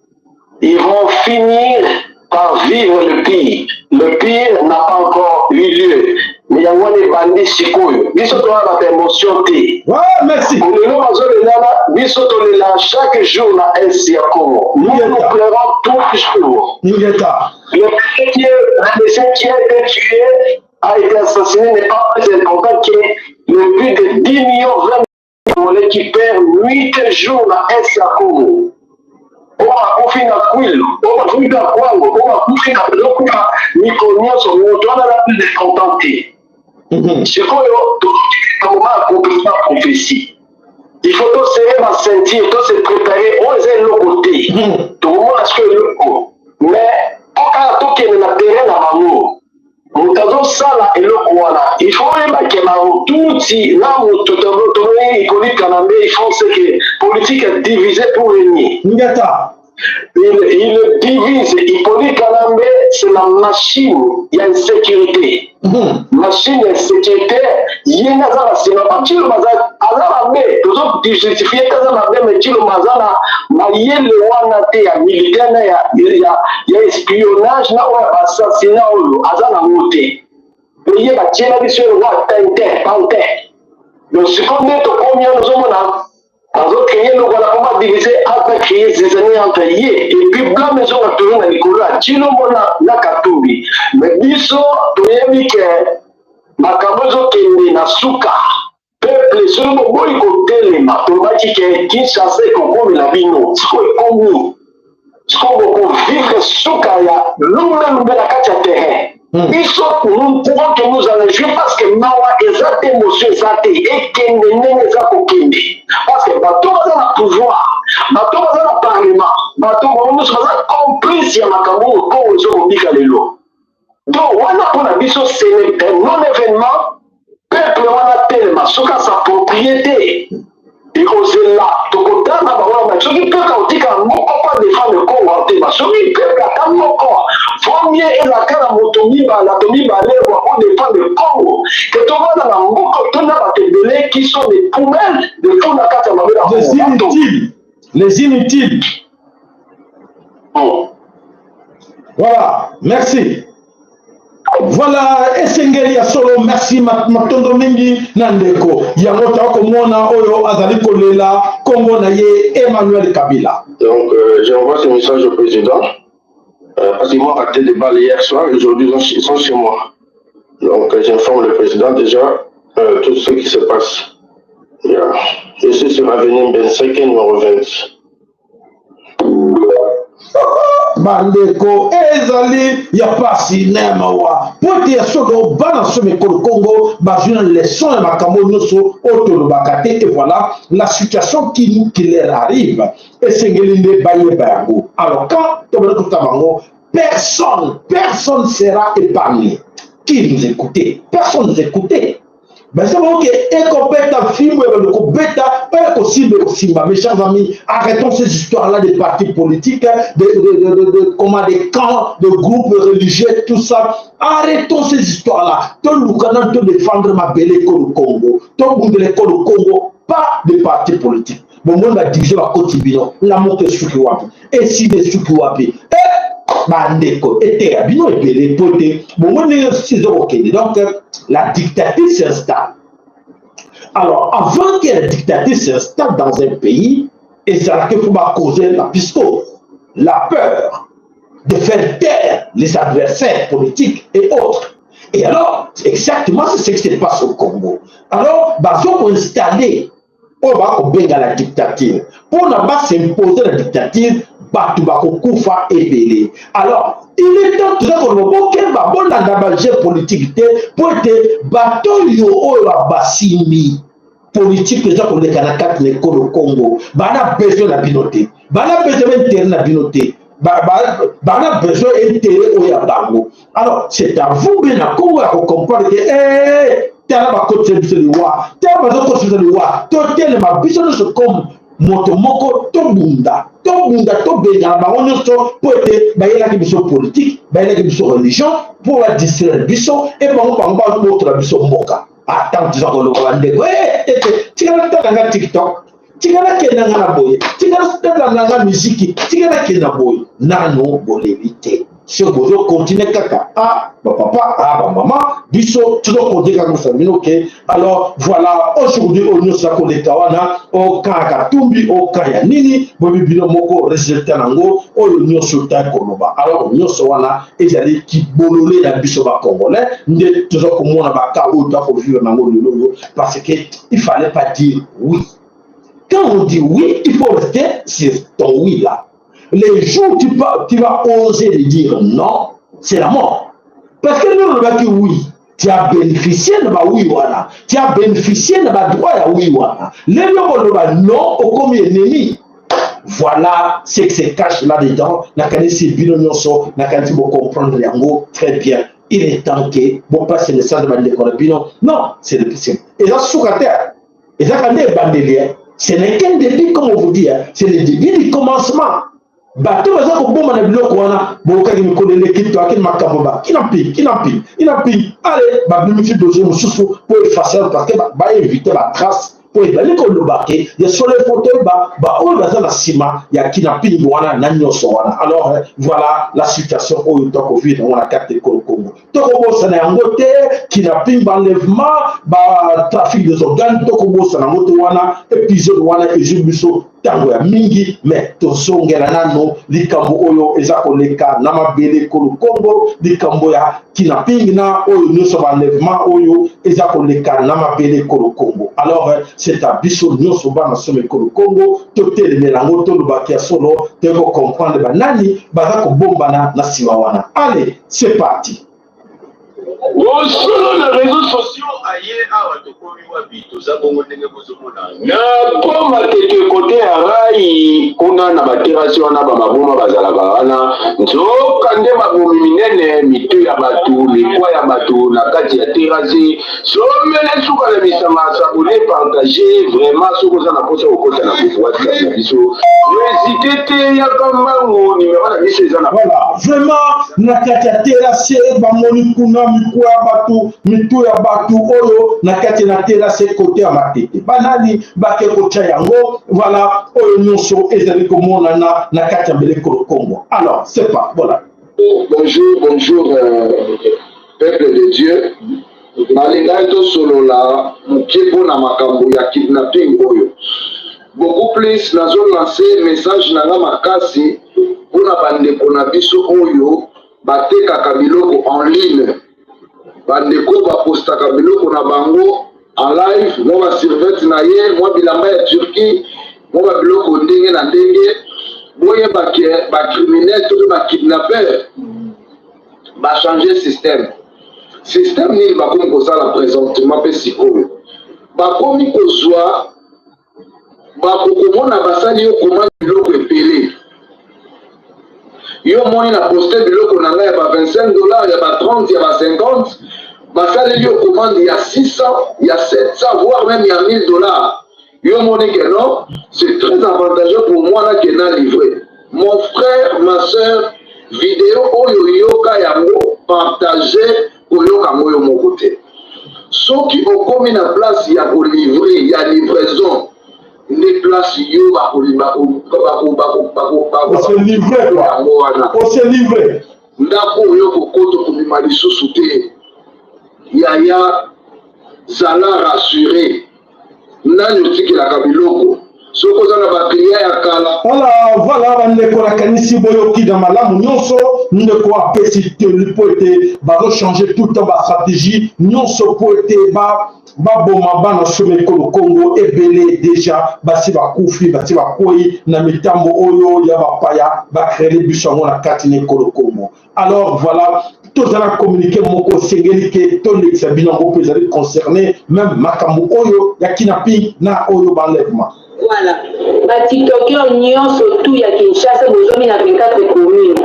ils vont finir par vivre le pire. Le pire n'a pas encore eu lieu. Mais il y a des bandits sikoyo. Biso to na émotion te. Ouais, merci. Pour le nom biso to la chaque jour na S ya Congo. Nous pleurons tous les jours. Le médecin qui a été tué, a été assassiné n'est pas plus important que le plus de 10 millions 20 millions qui perd 8 jours na S ya Congo. Omakufi na kwilo, omakufi na kwango, omakufi na biloko ya mikonia so moto wana la plus de contenté. Sikoyo to moment complètement prophétie. Il faut tout serrer ma ceinture, tout se préparer, on est le côté. Tout le monde a ce que le coup. Mais quand tout qui est na terrain na maman, mutazo sala eloko wana. Il faut même que ma tout si là où tout le économique canambe, il faut ce que politique est divisée pour régner. Il divise, Hippolyte Kanambe, c'est la machine, il y a une sécurité. Machine et sécurité, il y a une sécurité. Tu le mazana, azana tous autres justifiés, azana mais tu le mazana, il y a le wanate, il y a militaire, il y a espionnage, il y a assassinat, azana monté. Il y a la tchéna sur le roi, tente. Donc, ce qu'on est au premier, nous avons alors créer le voilà comment diviser après créer des années entre et puis blanc maison à tourner dans les couleurs chino mona na katumbi mais biso toyebi ke makamozo kende na suka peuple sur le boy côté les matobaki ke Kinshasa ko la bino siko komi siko ko vivre suka ya lumbe na kati ya terrain. Biso nous pouvons que nous allons jouer parce que mawa ezate émotion ezate et kende nene ezako kende parce que bato baza na pouvoir bato baza na parlement bato baza complice ya makambo ko ezobika lelo donc wana mpona biso c'est un non événement peuple wana telema soka sa propre propriété. Et c'est là, tout le temps, celui qui peut dire que mon papa défend le corps, celui qui peut dire mon corps, premier et la cara motomi, la tomi, on défend le corps. Que tout le monde dans mon corps, tout le monde qui sont des poubelles, de tout la carte, les inutiles. Les inutiles. Voilà, merci. Voilà, Esengeli ya solo, merci matondo mingi nandeko. Yango ta ko mona oyo azali kolela Congo na ye Emmanuel Kabila. Donc j'envoie ce message au président parce qu'ils m'ont raté des balles hier soir et aujourd'hui ils sont chez moi. Donc j'informe le président déjà tout ce qui se passe. Yeah. Je suis sur l'avenue Ben5 numéro 20. Bandeko ezali ya pasi na mawa pote ya solo bana somme Congo bazuna leçon ya makambo nyonso otolobaka te. Et voilà la situation qui leur arrive et sengeli nde bayeba yango. Alors quand tobona kutabango personne sera épargné. Qui nous écoutait? Personne nous écoutait. Ben c'est bon que Ekobeta film Ekobeta Simba. Mes chers amis, arrêtons ces histoires-là des partis politiques, des camps, de groupes religieux, tout ça. Arrêtons ces histoires-là. Tout le monde doit défendre ma belle école au Congo. Tout le monde de l'école au Congo, pas de partis politiques. Bon, moi, la division à Côte-Bino, l'amour de Sukiwapi. Et si de Sukiwapi, Bandeko était abino et belé poté. Bon, on est aussi ok. Donc, la dictature s'installe. Alors, avant que la dictature s'installe dans un pays, et c'est là qu'il faut causer la pisco, la peur de faire taire les adversaires politiques et autres. Et alors, exactement c'est ce qui se passe au Congo. Alors, pour installer, on va la dictature. Pour ne pas s'imposer la dictature, Kufa et Belé. Alors, il est temps de faire politique pour être bateau yo basimi politique que pour les Kanaka l'école au Congo. Bana besoin de la binoté. Bana besoin d'intérêt la binoté. Bana besoin d'intérêt au Yabango. Alors, c'est à vous bien à Congo à comprendre que t'as pas côté de loi, t'as pas côté de loi, totel ma business comme motomoko tobunda tobenda bango nyonso po ete bayelaki biso politique bayelaki biso religion pour la distraire biso et bango bazobotola biso mboka atan tiza kolokola ndeko tikala talanga TikTok tikala kendanga na boye tikala talanga musiki tikala kenda boye nano bolebi te si vous continuez kaka papa maman biso tu dois continuer comme ça alors voilà aujourd'hui on nous a collé kawana au kaka tumbi au kaya nini bobi bino moko résultat nango o l'union sultan koloba alors nous wana ezali ki bololé na biso ba congolais ndé toujours comme on a ba ka o doit vivre nango lolo parce que il fallait pas dire oui. Quand on dit oui il faut rester sur ton oui là. Les jours où tu vas oser de dire non, c'est la mort. Parce que nous, on va dire oui. Tu as bénéficié de ma oui, voilà. Tu as bénéficié de ma droit à oui, voilà. Les gens vont dire non au comme ennemi. Voilà ce qui se cache là-dedans. N'a qu'à essayer de n'a qu'à essayer de comprendre yango très bien. Il est temps que, bon, pas c'est le sens de ma décoration. Non, c'est le possible. Et là, sous la terre, et là, quand il y a bandelier, ce n'est qu'un début, comme on vous dit, c'est le début du commencement. Bato baza ko bomba na biloko wana boka ki mikolo l'équipe to akini makambo ba kinampi allez ba bimisi dossier mususu pour effacer parce que ba éviter la trace pour ebali ko lobake ya solo photo ba o baza na sima ya kinampi wana na nyoso wana. Alors voilà la situation au to Covid on a carte Congo to ko bossa na yango te kinampi ba enlèvement ba trafic des organes to ko bossa na moto wana épisode wana ejubiso tango ya mingi mais tosongela nano likambo oyo eza koleka na mabele Congo likambo ya kidnapping na oyo nyonso ba enlèvement oyo eza koleka na mabele Congo. Alors c'est à biso nyonso bana somme Congo totelemela ngo tolobaki ya solo teko comprendre ba nani baza kobombana na sima wana. Allez, c'est parti. Bon, selon les réseaux sociaux, ailleurs, à Watokomi Wabi, tout ça, bon, on est na poma tete côté à ngai kuna na baterasi wana bamaboma bazalaka wana nzoka nde mabomi minene mitu ya bato mikwa ya bato na kati ya terasi somene suka na bisanga sabone partage vraiment soki oza na posa kokota na pouvoir kati na biso hésite te yaka mbango nimero na biso eza na voilà vraiment na kati ya terasi bamoni kuna mikwa ya bato mitu ya bato oyo na kati na terasi kote ya matete banani bake kotya yango voilà oyo nyonso ezali komonana na kati ya Mbeleko Congo. Alors c'est pas voilà. Bonjour peuple de Dieu. Nalingai to solola mukebo na makambo ya kidnapping oyo. Beaucoup plus nazo lancer message na makasi pona bandeko na biso oyo batekaka biloko en ligne. Bandeko bapostaka biloko na bango en live, moi ba servette na ye, moi bilamba ya Turquie, moi ba biloko ndenge na ndenge, boye ba criminel to ba kidnapper. Ba changer système. Système ni ba komi kozala présentement pe sikoyo. Ba komi kozwa ba kokomona basali yo komanda biloko epele. Yo moni na poster biloko na ngai ya ba $25, ya ba 30, ya ba 50. Basali yo commande il y a 600, il y a 700, voire même il y a $1000. Yo moni que non, c'est très avantageux pour moi là qui n'a livré. Mon frère, ma soeur, vidéo oyo yoka yango partager oyoka moyo mon côté. Ceux qui ont commis la place il y a pour livrer, il y a livraison. Les places yo ba ko se livrer quoi. On se livrer. Ndako yo ko koto ko bima lisusu te. Yaya zala rassuré nani otikelaka biloko soki oza na baklia ya kala voilà bandeko nakanisi boyoki na malamu nyonso ndeko apesi mpo ete bazochange tout le temps bastratégie nyonso mpo ete baboma bana so Mbeleko Congo ebele deja basi bakufi basi bakwei na mitambo oyo ya bapaya bakrele biso yango na kati na Mbeleko Congo. Alors voilà tozala communiqué moko sengeli ke tondekisa bino yango mpe ezali concerné même makambo oyo ya kidnapping na oyo banlèvement. Voilà. Batiktoker nyonso tout ya Kinshasa bozomi na 24 communes.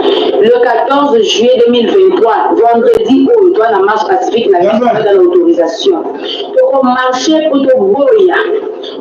Le 14 juillet 2023, vendredi oyo toi na marche pacifique na dans l'autorisation. Donc marché pour to boya.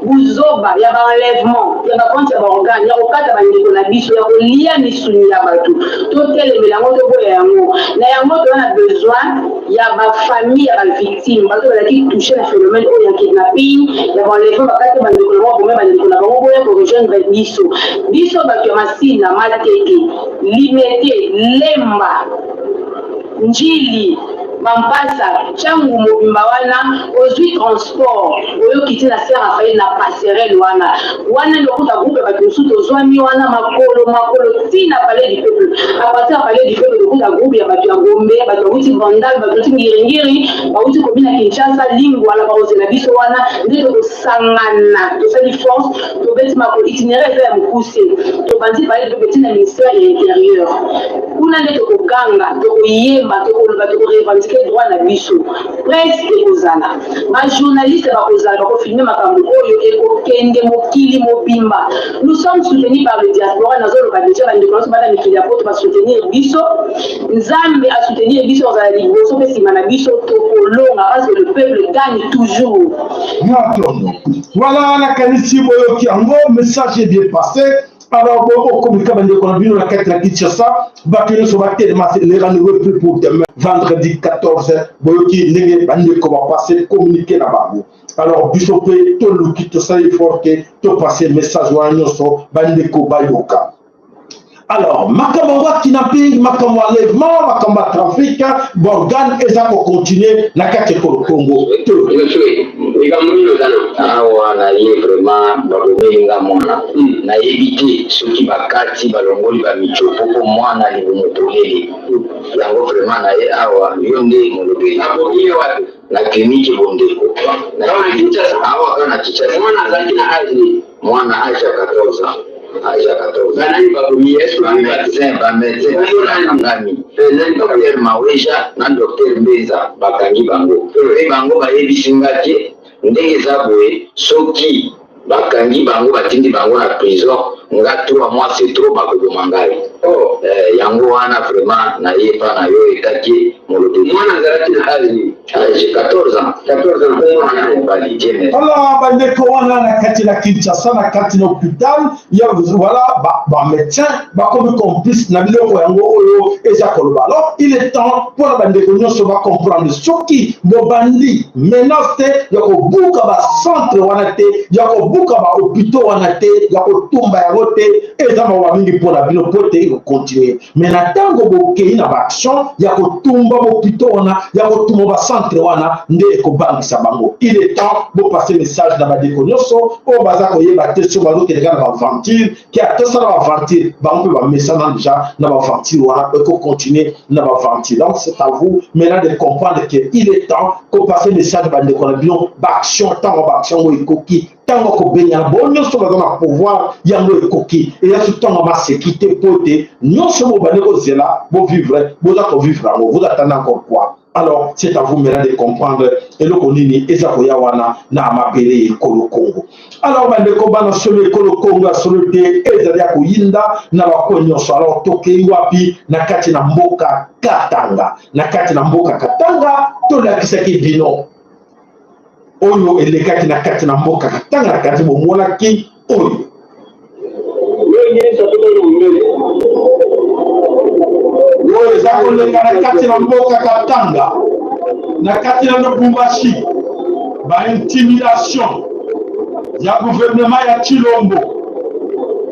Buzoba ya enlèvement, ya ba compte ya ba organe, ya okata ba ndeko na biso ya kolia misuni ya bato. To telemela ngo to boya yango. Na yango to na besoin ya ba famille ya ba victime, bato ba qui toucher le phénomène oyo ya kidnapping, ya ba enlèvement bakata ba ndeko na bo même ba ndeko na bango boya ko rejoindre biso. Biso ba ki masina mateke, limete, lemba, njili Mampasa, changu mobimba wana, ozui transport, oyo kiti na Saint Raphaël na passerelle wana lokuta groupe ba tosuto ozwami wana makolo tina palais du peuple. À partir palais du peuple lokuta groupe ya batu ya Gombe, batu wuti Vandal, batu ngiri, bauti komina Kinshasa lingo ala baozela biso wana, ndeko tosangana, tosali force, to beti makolo itinéraire ya mukuse, to bandi palais du peuple na ministère de l'intérieur. Kuna ndeko koganga, to yemba, to koloba, to revendiquer droit na biso presque kozala ma journaliste ba kozala ba ko filmer makambo oyo ekokende mokili mobimba. Nous sommes soutenus par le diaspora na zolo ba déjà ba ndeko ba na mikili apoto ba soutenir biso nzambe a soutenir biso za liboso pe sima na biso to kolonga parce que le peuple gagne toujours. Voilà la kanisi boyo ki yango message est bien passé. Alors bon communiquer bandeko na bino na kati na Kinshasa bakene so ba tellement les rendez-vous plus pour demain vendredi 14 boyoki ndenge bandeko ba passer communiquer na bango. Alors biso pe to luki to sali forte to passer message wa nyonso bandeko bayoka. Alors makambo wa kidnapping makambo enlèvement makambo trafic borgane ezako continuer na kati ya Congo. Awa na ye vraiment bakobenga mwana na yebite soki bakati balongoli ba michopo ko mwana ni bomotolele yango vraiment na ye awa yo nde molobeli na kliniki bondeko na Kinshasa awa kana Kinshasa mwana azaki na aje mwana aja 14 ans. Nani bakomi est-ce que ba médecin ngami le docteur Maweja na docteur Mbeza bakangi bango bango ba yebisingaki ndenge za boye soki bakangi bango batindi bango na prison nga 3 mois c'est trop bakoboma ngai yango wana vraiment nayepa na yo etaki molobi mwana azalaki na hali j'ai 14 ans alors bandeko wana na kati na Kinshasa na kati na hôpital ya voilà ba médecin bakomi complice na biloko yango oyo eza koloba. Alors il est temps pour la bandeko nyonso ba comprendre soki bobandi menace ya kobuka ba centre wana te ya kobuka ba hôpitaux wana te ya kotumba yango te eza mawa mingi mpona bino po te continuer mais na ntango bokei na baaction ya kotumba hôpitaux wana ya kotumba ba centre wana nde ekobangisa bango. Il est temps bopase message na bandeko nyonso oyo baza koyeba te so bazokeleka na baventure ki atosala baventure bango mpe bamesana déjà na baventure wana ekocontinue na baventure. Donc c'est à vous maintenant de comprendre que il est temps kopase message bandeko na bino baaction ntango baaction oyo ekoki tango kobenya bo nyonso baza na pouvoir yango ekoki eya so ntango basécurité po te nyonso bobandi kozela bovivre boza kovivre yango vous attendez encore quoi? Alors c'est à vous maintenant de comprendre eloko nini eza koya wana na mabele ekolo Congo. Alors bandeko bana solo ekolo Congo solo te ezali ya koyinda na bako nyonso. Alors tokei wapi? Na kati na mboka Katanga. Na kati na mboka Katanga tolakisaki bino oyo elekaki na kati na mboka Katanga na kati bomonaki oyo eza kolenga na kati na mboka Katanga na kati na Lubumbashi ba intimidation ya gouvernement ya Chilombo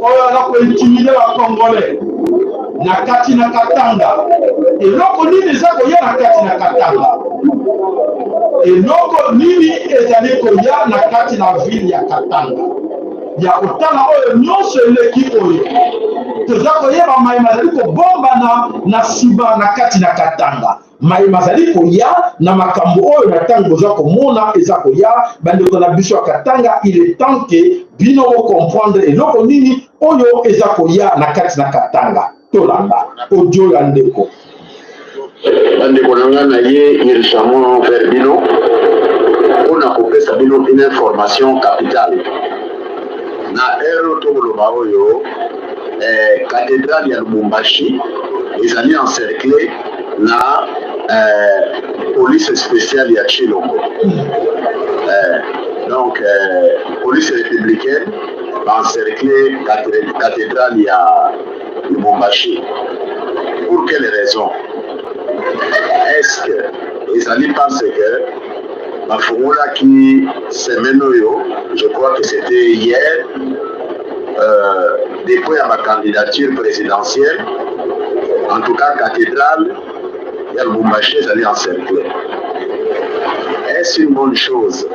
oyo ala ko intimide ba Congolais na kati na Katanga. Eloko nini eza koya na kati na Katanga? Eloko nini ezali koya na kati na ville ya Katanga ya kotala oyo nyonso eleki oyo toza koyeba mayema azali kobomba na siba na kati na Katanga. Mayema azali koya na makambo oyo na ntango boza komona eza koya bandeko na biso ya Katanga. Il est temps que bino comprendre eloko nini oyo eza koya na kati na Katanga. Tolanda audio ya ndeko bandeko na nga na ye récemment vers bino mpona kopesa bino une information capitale na ero tokoloba oyo cathédrale ya Lubumbashi ezali encerclé na police spéciale ya Chilombo. Donc police républicaine va encercler cathédrale ya Lubumbashi. Pour quelle raison? Est-ce que ezali parce que bafungolaki semaine oyo, je crois que c'était hier, depuis à ma candidature présidentielle, en tout cas cathédrale ya Lubumbashi ezali encerclé. Est-ce une bonne chose?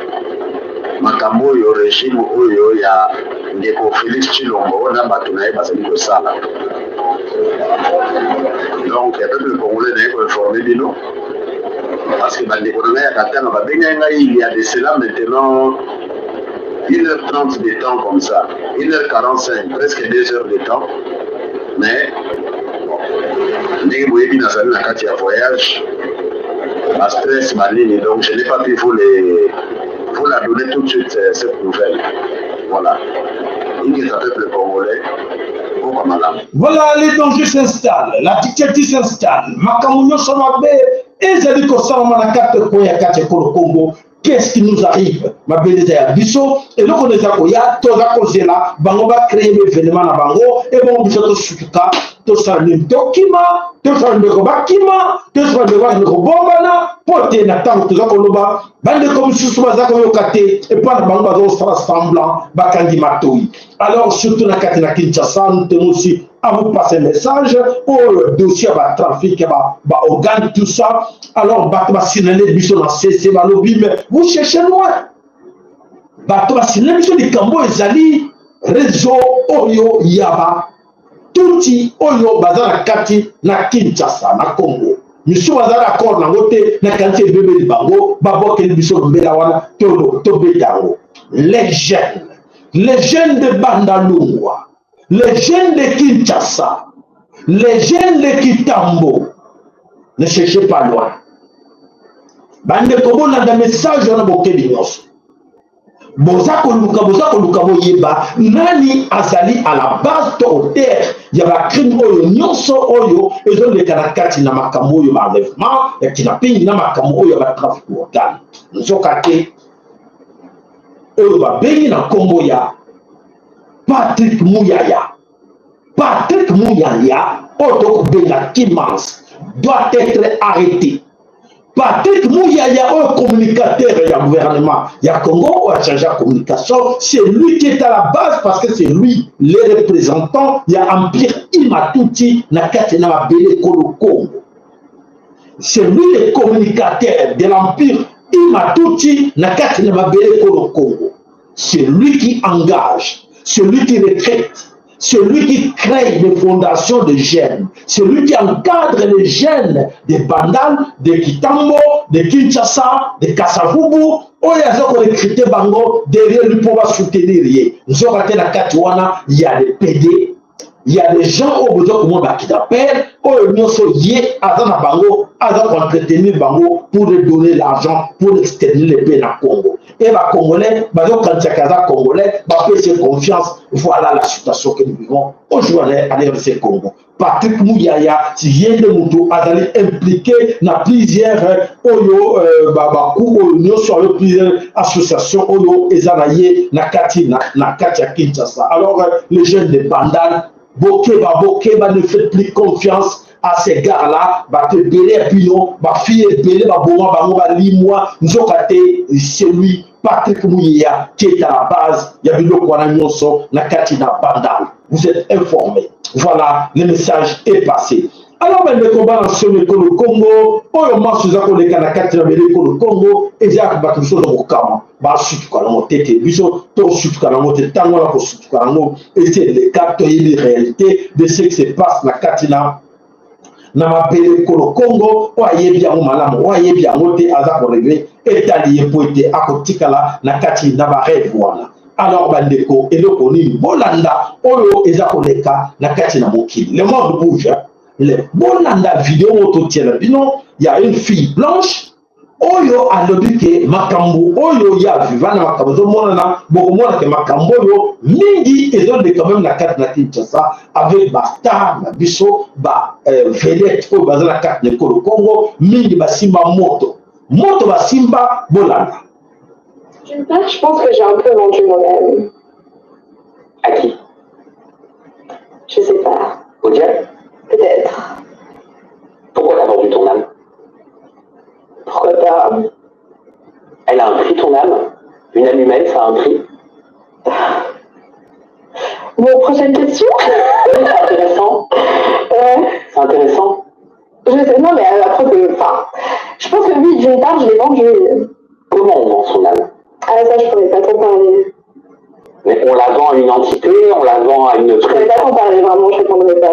Makambo oyo régime oyo ya ndeko Félix Tshilombo na bato na ye bazali kosala. Donc le peuple congolais n'est pas informé de nous parce que bandeko na ya Katanga babenga ngai il y a de cela maintenant 1h30 de temps comme ça, 1h45, presque 2 heures de temps. Mais ndenge boyebi nazali na kati ya voyage ma stress manini, donc je n'ai pas pu vous la donner tout de suite cette nouvelle. Voilà. Il est un peuple congolais. Voilà, les dangers s'installent, la dictature s'installe. Makamounyo Somabe, ezali kosala na kate koya kate kolo Congo. Qu'est-ce qui nous arrive? Ma belle ya biso, et le connaître koya, toza kozela, bango ba créer l'événement na bango, et bon biso to suka, to salim dokima, to salim de bakima, to salim de bakima bombana, pote na tango toza koloba, bande comme sous bazako yokate, et pas na bango bazo sera semblant, bakandi matoi. Alors surtout na kate na Kinshasa, nous tenons aussi à vous passer un message pour le dossier de trafic, organes, tout ça. Alors, vous signalez CC, mais vous cherchez loin. Vous signalez les Cambo et Zali, réseau Oyo Yaba, Touti Oyo Bazar Kati, na Kinshasa, na Congo. Nous sommes d'accord dans côté, na qualité de bébé de Bango, Babo Kelbiso Mbelawana, Tolo, Tobedango. Les jeunes de Bandalungwa. Les jeunes de Kinshasa, les jeunes de Kitambo, ne cherchez pas loin. Bande Kobo n'a de message dans le bouquet de Nyos. boza koluka boyeba nani azali à la base to auteur ya ba crime oyo nyonso oyo ezoleka na kati na makambo oyo ba enlèvement ya kidnapping na makambo oyo ba trafic organe nzoka te oyo babengi na nkombo ya Patrick Mouyaya oyo tokobenga Kimans doit être arrêté. Patrick Mouyaya, un communicateur du gouvernement, il y a Congo, on a changé la communication, c'est lui qui est à la base parce que c'est lui, les représentants, il y a Empire Imatuti, Nakati Namabele Congo. C'est lui le communicateur de l'Empire Imatuti, Nakati Namabele Congo. C'est lui qui engage, c'est lui qui retraite. C'est lui qui crée des fondations de jeunes. C'est lui qui encadre les jeunes de Bandal, de Kitambo, de Kinshasa, de Kasavubu. On les a recrutés Bango derrière lui pour soutenir. Nous avons raté la Katiwana, il y a des PD, il y a des gens au besoin comme on qui t'appelle, nous sommes liés à Bango, à entretenir Bango pour lui donner l'argent, pour exterminer les pays dans le Congo. Et les Congolais, quand il y a Congolais, faire confiance. Voilà la situation que nous vivons aujourd'hui à l'RDC Congo. Patrick Mouyaya, si vient de Moutou, a impliqué dans plusieurs plusieurs associations Oyo Ezanaye, Nakati, Kinshasa. Alors, les jeunes de Bandal, Bokeba ne fait plus confiance à ces gars-là, te belé pion, fille belé, limois, c'est lui, Patrick Mouyaya, qui est à la base, il y a Nakati na Bandal. Vous êtes informés. Voilà, le message est passé. Alors, le combat en ce le Congo, on commence à faire les Kanakati na le Congo, et j'ai à battre sur le Kama. Sud Kalamo, Tete, Biso, to Sud Kalamo, Tango, la Sud Kalamo, et c'est les capter les réalités de ce qui se passe na Katina. Na mapele Congo, oye bien au malam, oye bien mote aza ko régler, étalé poété à kotikala na kati na ba rêve wana. Alors bandeko eloko ni bolanda oyo eza koleka na kati na mokili. Le monde bouge. Le bolanda vidéo moto tiela bino, il y a une fille blanche oyo alobi ke makambo oyo ya vivana makambo zo monana bokomona ke makambo oyo mingi ezonde quand même na kati na Kinshasa avec basta na biso vedette oyo baza na kati na Congo mingi basimba moto basimba bolanda. D'une part, je pense que j'ai un peu vendu moi-même. À qui? Je sais pas. Au diable? Peut-être. Pourquoi t'as vendu ton âme? Pourquoi pas? Elle a un prix, ton âme? Une âme humaine, ça a un prix? Bon, prochaine question. C'est intéressant. C'est intéressant. Je sais, non, mais après, je pense que oui, d'une part, je l'ai vendu. Comment on vend son âme? Ah, ça, je pourrais pas t'en parler. Mais on la vend à une entité, on la vend à une... Je pourrais pas t'en parler, vraiment, je répondrai pas.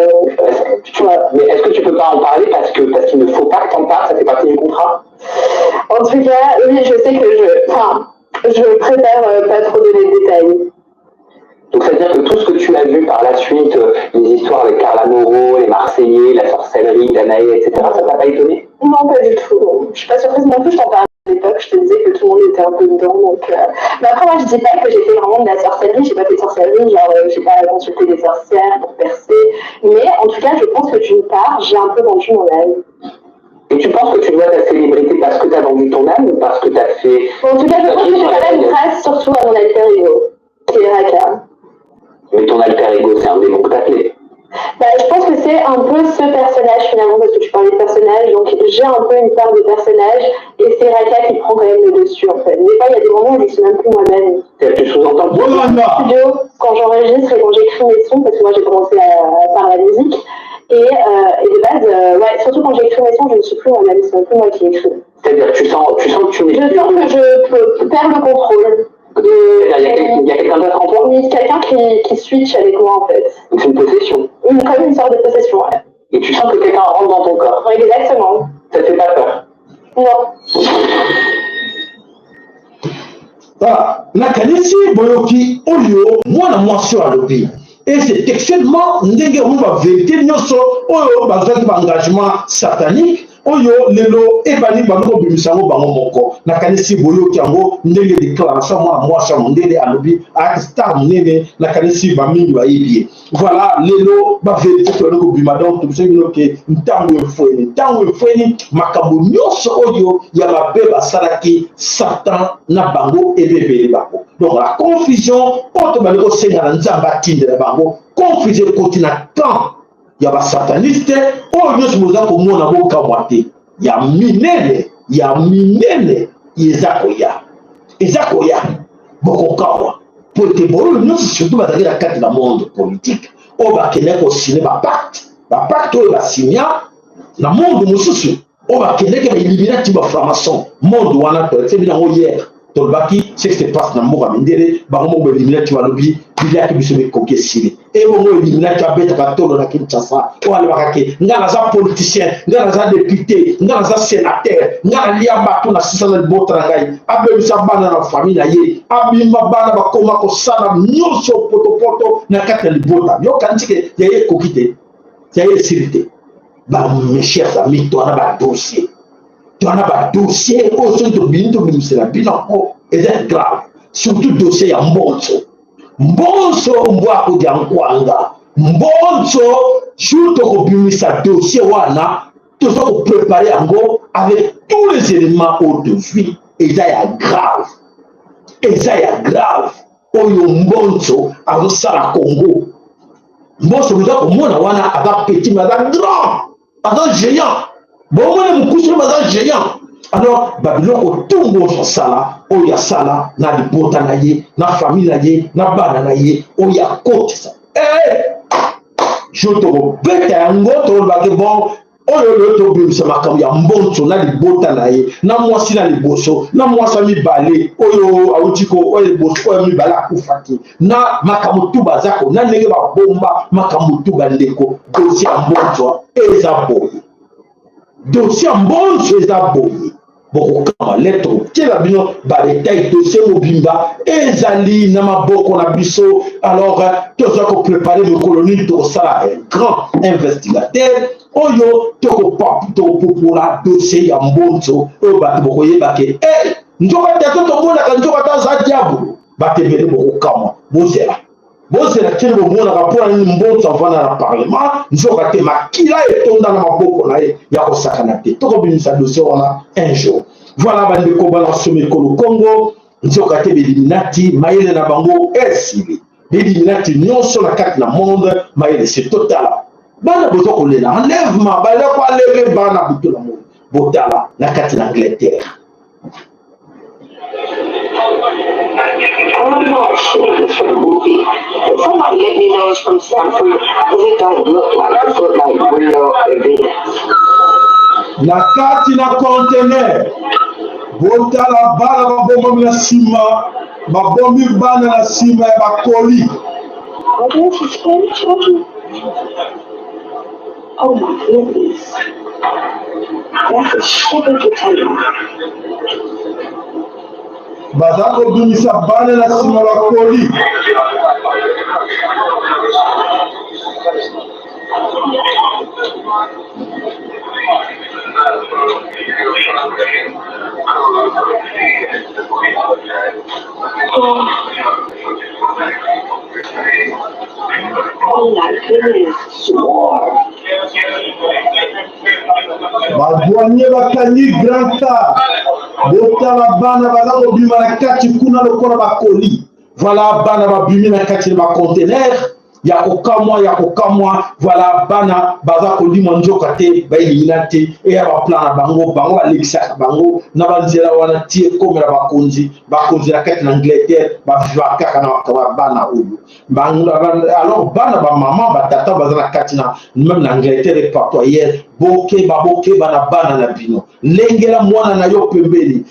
Mais est-ce que tu peux pas en parler parce qu'il ne faut pas que t'en parles, ça fait partie du contrat? En tout cas, oui, je sais que je préfère pas trop donner de détails. Donc ça veut dire que tout ce que tu as vu par la suite, les histoires avec Carla Moreau, les Marseillais, la sorcellerie, Danaé, etc., ça t'a pas étonné? Non, pas du tout. Je suis pas surprise non plus, je t'en parlais à l'époque, je te disais que tout le monde était un peu dedans. Donc, Mais après, moi, je dis pas que j'ai fait vraiment de la sorcellerie, j'ai pas fait de sorcellerie, genre, j'ai pas consulté des sorcières pour percer. Mais en tout cas, je pense que d'une part, j'ai un peu vendu mon âme. Et tu penses que tu dois ta célébrité parce que tu as vendu ton âme ou parce que tu as fait... En tout cas, je pense que j'ai quand même grâce surtout à mon alter ego, qui est Raka. Mais ton alter ego, c'est un démon que t'as fait. Je pense que c'est un peu ce personnage finalement, parce que tu parlais de personnage, donc j'ai un peu une part de personnage, et c'est Raka qui prend quand même le dessus en fait. Des fois, il y a des moments où je suis même plus moi-même. Tu sous-entends studio, quand j'enregistre et quand j'écris mes sons, parce que moi j'ai commencé par la musique, et de base, surtout quand j'écris mes sons, je ne suis plus moi-même, c'est un peu moi qui écris. C'est-à-dire, tu sens que tu n'es plus... Je sens que je peux perdre le contrôle. Il y a quelqu'un d'autre en toi? Oui, quelqu'un qui switch avec moi en fait. Donc c'est une possession? Comme une sorte de possession, ouais. Et tu sens que quelqu'un rentre dans ton corps? Exactement. Ça te fait pas peur? Non. Voilà. Nakanisi boyoki oyo mwana mwasi alobi. Et c'est extrêmement ndenge on va vérité nyonso oyo bazaki ba engagement satanique oyo lelo ebani bango bimisango bango moko na kanisi boyo kiango ndenge déclaration moi mwasha mondele alobi a star nene na kanisi ba mingi ba yebie voilà lelo ba vérité to ngo bima donc tout ce que ntango efweni makambo nyonso oyo ya mabeba salaki Satan na bango ebebele bango donc la confusion auto bango senga na nzamba tinde na bango confusion continue quand ya ba sataniste oyo nyonso moza komona bokamwa te ya minene eza koya bokokawa po ete boyo nyonso surtout bazali na kati na monde politique oyo bakende kosine bapacte oyo basimia na monde mosusu oyo bakendeke bailluminati baframason monde wana toesebi nango hier tolobaki ce qui se passe na mboka mindele bango moko bailluminati balobi biliaki biso bikoki esili ebongo illuminati abetaka tolo na Kinshasa oyo alobaka ke nga naza politicien nga naza député nga naza sénateur nga nalia bato na sisa na libota na ngai abebisa bana na famille na ye abima bana bakoma kosala nyonso potopoto na kati ya libota yokanisi ke yaye ekoki te yaye esili te mes chers amis toana badossier oyo soki tobini tobimisela bino eza grave surtout dossier ya mbonso mbwa akodia nkwanga mbonso jour tokobimisa dossier wana toza koprépare yango avec tous les éléments aujourd'hui eza ya grave oyo mbonso azosala Congo mbonso koza komona wana aza petit mais aza grand aza géant bomona mokusu baza géant alors babiloko tungo sala oyo asala na libota na ye na famille na ye na bana na ye oyo akotisa jo tokobeta yango tolobaki bon oyo lelo tobimisa makambo ya mbonso na libota na ye na mwasi na liboso na mwasi mibale oyo autiko oyo liboso oyo mibale akufaki na makambo tu bazako na ndenge babomba makambo tu bandeko dossier ya mbonso eza boye dossier ya mbonso eza boye bokokama lettre otiela bino badetail dossier mobimba ezali na maboko na biso alors toza koprépare mokolo nini tokosala un grand investigateur oyo tokopopola dossier ya mbonso oyo bato bokoyeba ke nzoka te totomonaka nzoka te aza diabolo bato ebele bokokama bozela tini bomonaka mpona nini mbonso avanda na parlement nzoka te makila etonda na maboko na ye ya kosakana te tokobimisa dossier wana un jour voilà bandeko bana somi ekolo Congo nzoka te beeliminati mayele na bango esili beeliminati nyonso na kati na monde mayele c'est total bana boza kolela enlèvement bala ko aleve bana buto na monde botala na kati na Angleterre. I'm not sure for the movie. Somebody let me know it's from Stanford because it don't look like it look like real evidence. Na kati na conteneur botala bana babomba na sima babombi bana na sima ya bakoli. What is this Spanish children? Oh my goodness. That's a shiver to tell you. Baza kobimisa bana na sima bakoli. Oh my goodness, more. Badouanier bakangi grand car. Botala bana baza kobima na kati kuna lokola bakoli. Voilà bana babimi na kati na conteneur. Ya kokamwa voilà bana baza kolima nzoka te baelimina te eya baplan na bango balekisaka bango na banzela wana tie komela bakonzi na kati na Angleterre baviva kaka na bana oyo alors bana bamama batata baza na kati na même na Angleterre et partout ailleurs bokeba na bana na bino lengela mwana na yo pembeni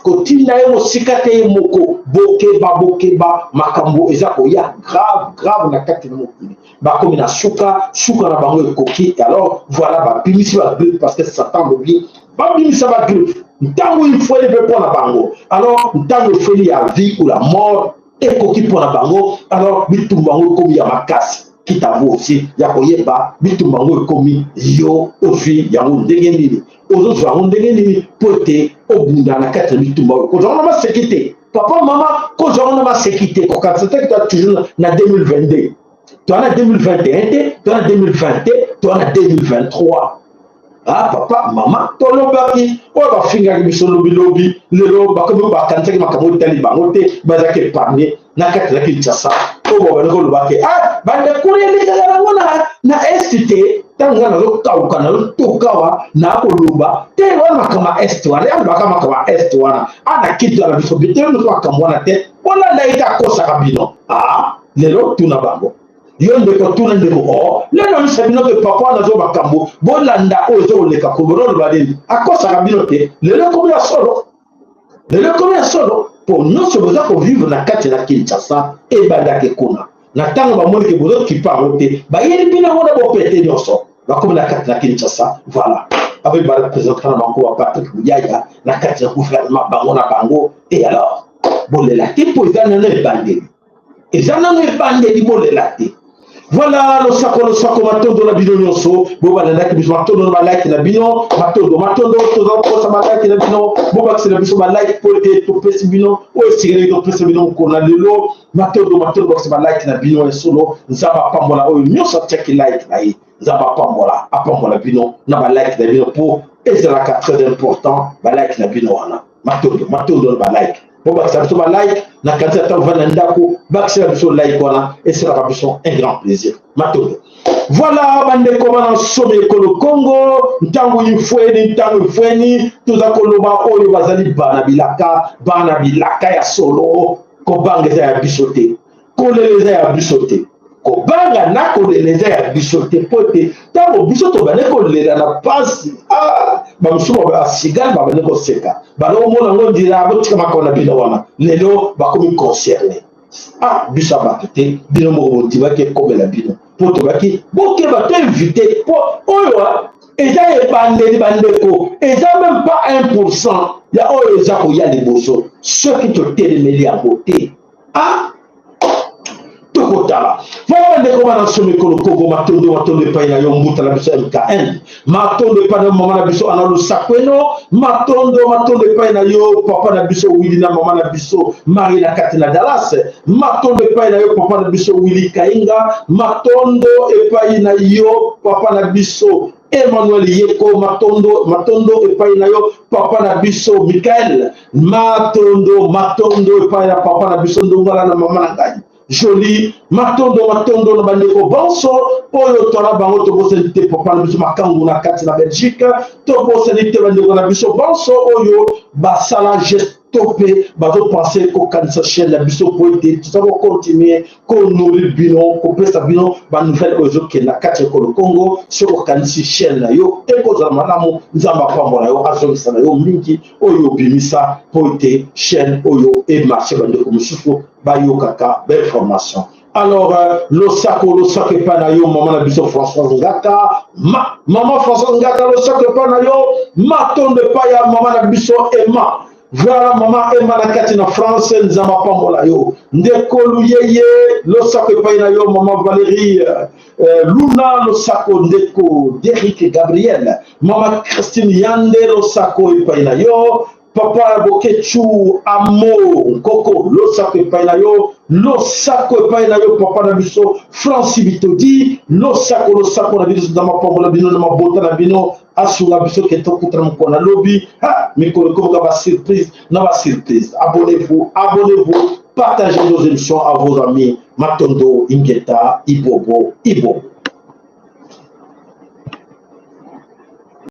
kotinda ye mosika te ye moko bokeba makambo eza koya grave na kati na mokili bakomi na suka na bango ekoki alors voilà babimisi bagrippe parce que Satan lobi babimisa bagrippe ntango ifweli mpe mpo na bango alors ntango efweli ya vie ou la mort ekoki mpo na bango alors bitumbu bango ekomi ya makasi qui t'a aussi, Yakoyeba, Bitumbango commis, yo, aussi, Yamon Degeni, aux autres Yamon Degeni, poté, au bout dans la 4 Bitumbango. Quand on a sécurité, papa, maman, quand on a sécurité, quand c'était toujours en 2022, tu en as 2021, tu en as 2020, tu en as 2023. Ah, papa, maman, ton lobby, on va finir avec son lobby, le lobby, comme on va cancer, ma camoufle, talibangote, bazake parmi, n'a qu'à la kinshasa, on va le lobby. Ah, bande courir les gars, na ST, tanga na lokauka na lotokawa, na oluba, te wana kama est wana, ya kama est wana, ana kitu na bisobite, no kwa kamwana te, ona ndaita kosa kabino. Ah, lelo tunabango. Yonde ko tuna ndeko o lelo misabino ke papa na zo bakambo bolanda ozo leka ko bolo badeli akosa kabino te lelo ko ya solo pour nous se besoin ko vivre na kati na Kinshasa e bandake kuna na tango ba moni ke bozo ki parote ba yeli bina wona bo pété nyoso ba ko na kati na Kinshasa voilà avec ba représentant banko wa Patrick Muyaya na kati na gouvernement bango na bango et alors bolela tipo izana ne bandeli izana ne bandeli bolela te. Voilà le sako matondo na bino nyonso boba na like biso matondo na like na bino matondo to za ma like na bino boba c'est na biso ma like pour te to pesi bino o sigere to pesi bino ko na lelo matondo box ma like na bino e solo nzaba pambola o nyonso check like na yi nzaba pambola bino na ba like na bino pour ezala très important ba like na bino wana matondo ba like. Bon, bah, ça me like, na kanzata vanandako, bah, c'est la like, voilà, et c'est la un grand plaisir. Matondo. Voilà, bande comment sommet le Congo, ntango ifweni, tout à koloba, oyo bazali banabilaka ya solo, kobangeza ya bisote, koleleza ya bisote. Kobanga na koleleza ya bisote pote, tango bisoto bane kolela na pasi, bamusumo ba sigal ba bane ko seka. Balo mona ngondira botika makona bino wana. Lelo bakomi concerné. Bisa bakete, bino mo motiva ke kobela bino. Poto baki, boke ba te invité po oyo eza bandeko, eza même pas 1%. Ya oyo eza ko ya liboso. Ceux qui te télémeli à côté. Tokotala. Voilà les commandes sur le Congo, matondo pas na yombuta la biso MKN. Matondo pas na maman na biso ana lo sakweno, matondo pas na yo papa na biso Willy na maman na biso Marie na Katina Dallas. Matondo pas na yo papa na biso Willy Kainga, matondo pas na yo papa na biso Emmanuel Yeko, matondo epai na yo papa na biso Michael, matondo epai na papa na biso Ndongala na mama na ngai joli matondo na bandeko bonso oyo tona bango to bosenite papa na biso makangu na kati na Belgique to bosenite bandeko na biso bonso oyo basala topé bazo penser ko kanisa chaîne la biso poete tout ça va continuer ko nourrir bino ko pesa bino ba nouvelle ozo ke na kati ko le Congo sur kanisa chaîne na yo e ko za malamu nzamba pambola yo azongisa na yo mingi oyo bimisa poete chaîne oyo e marché bande ko musufu ba yo kaka belle formation. Alors, le sac est pas na yo, maman na biso François Ngata, maman François Ngata, le sac est pas na yo, maton de paya, maman na biso Emma. Voilà, maman Emma na kati na France, nzama pambola yo. Ndeko luyeye, le sac est pas na yo, maman Valérie, Luna, le sac ndeko, Derrick et Gabriel, maman Christine Yande, le sac est pas na yo. Papa Bokechu Amo Koko lo sako epai yo lo sako epai yo papa na biso Francis Bitodi lo sako na biso dans ma pambola bino na mabota na bino asunga biso ke to kutra mko na lobby mikolo ko ba surprise abonnez-vous partagez nos émissions à vos amis Matondo Ingeta Ibobo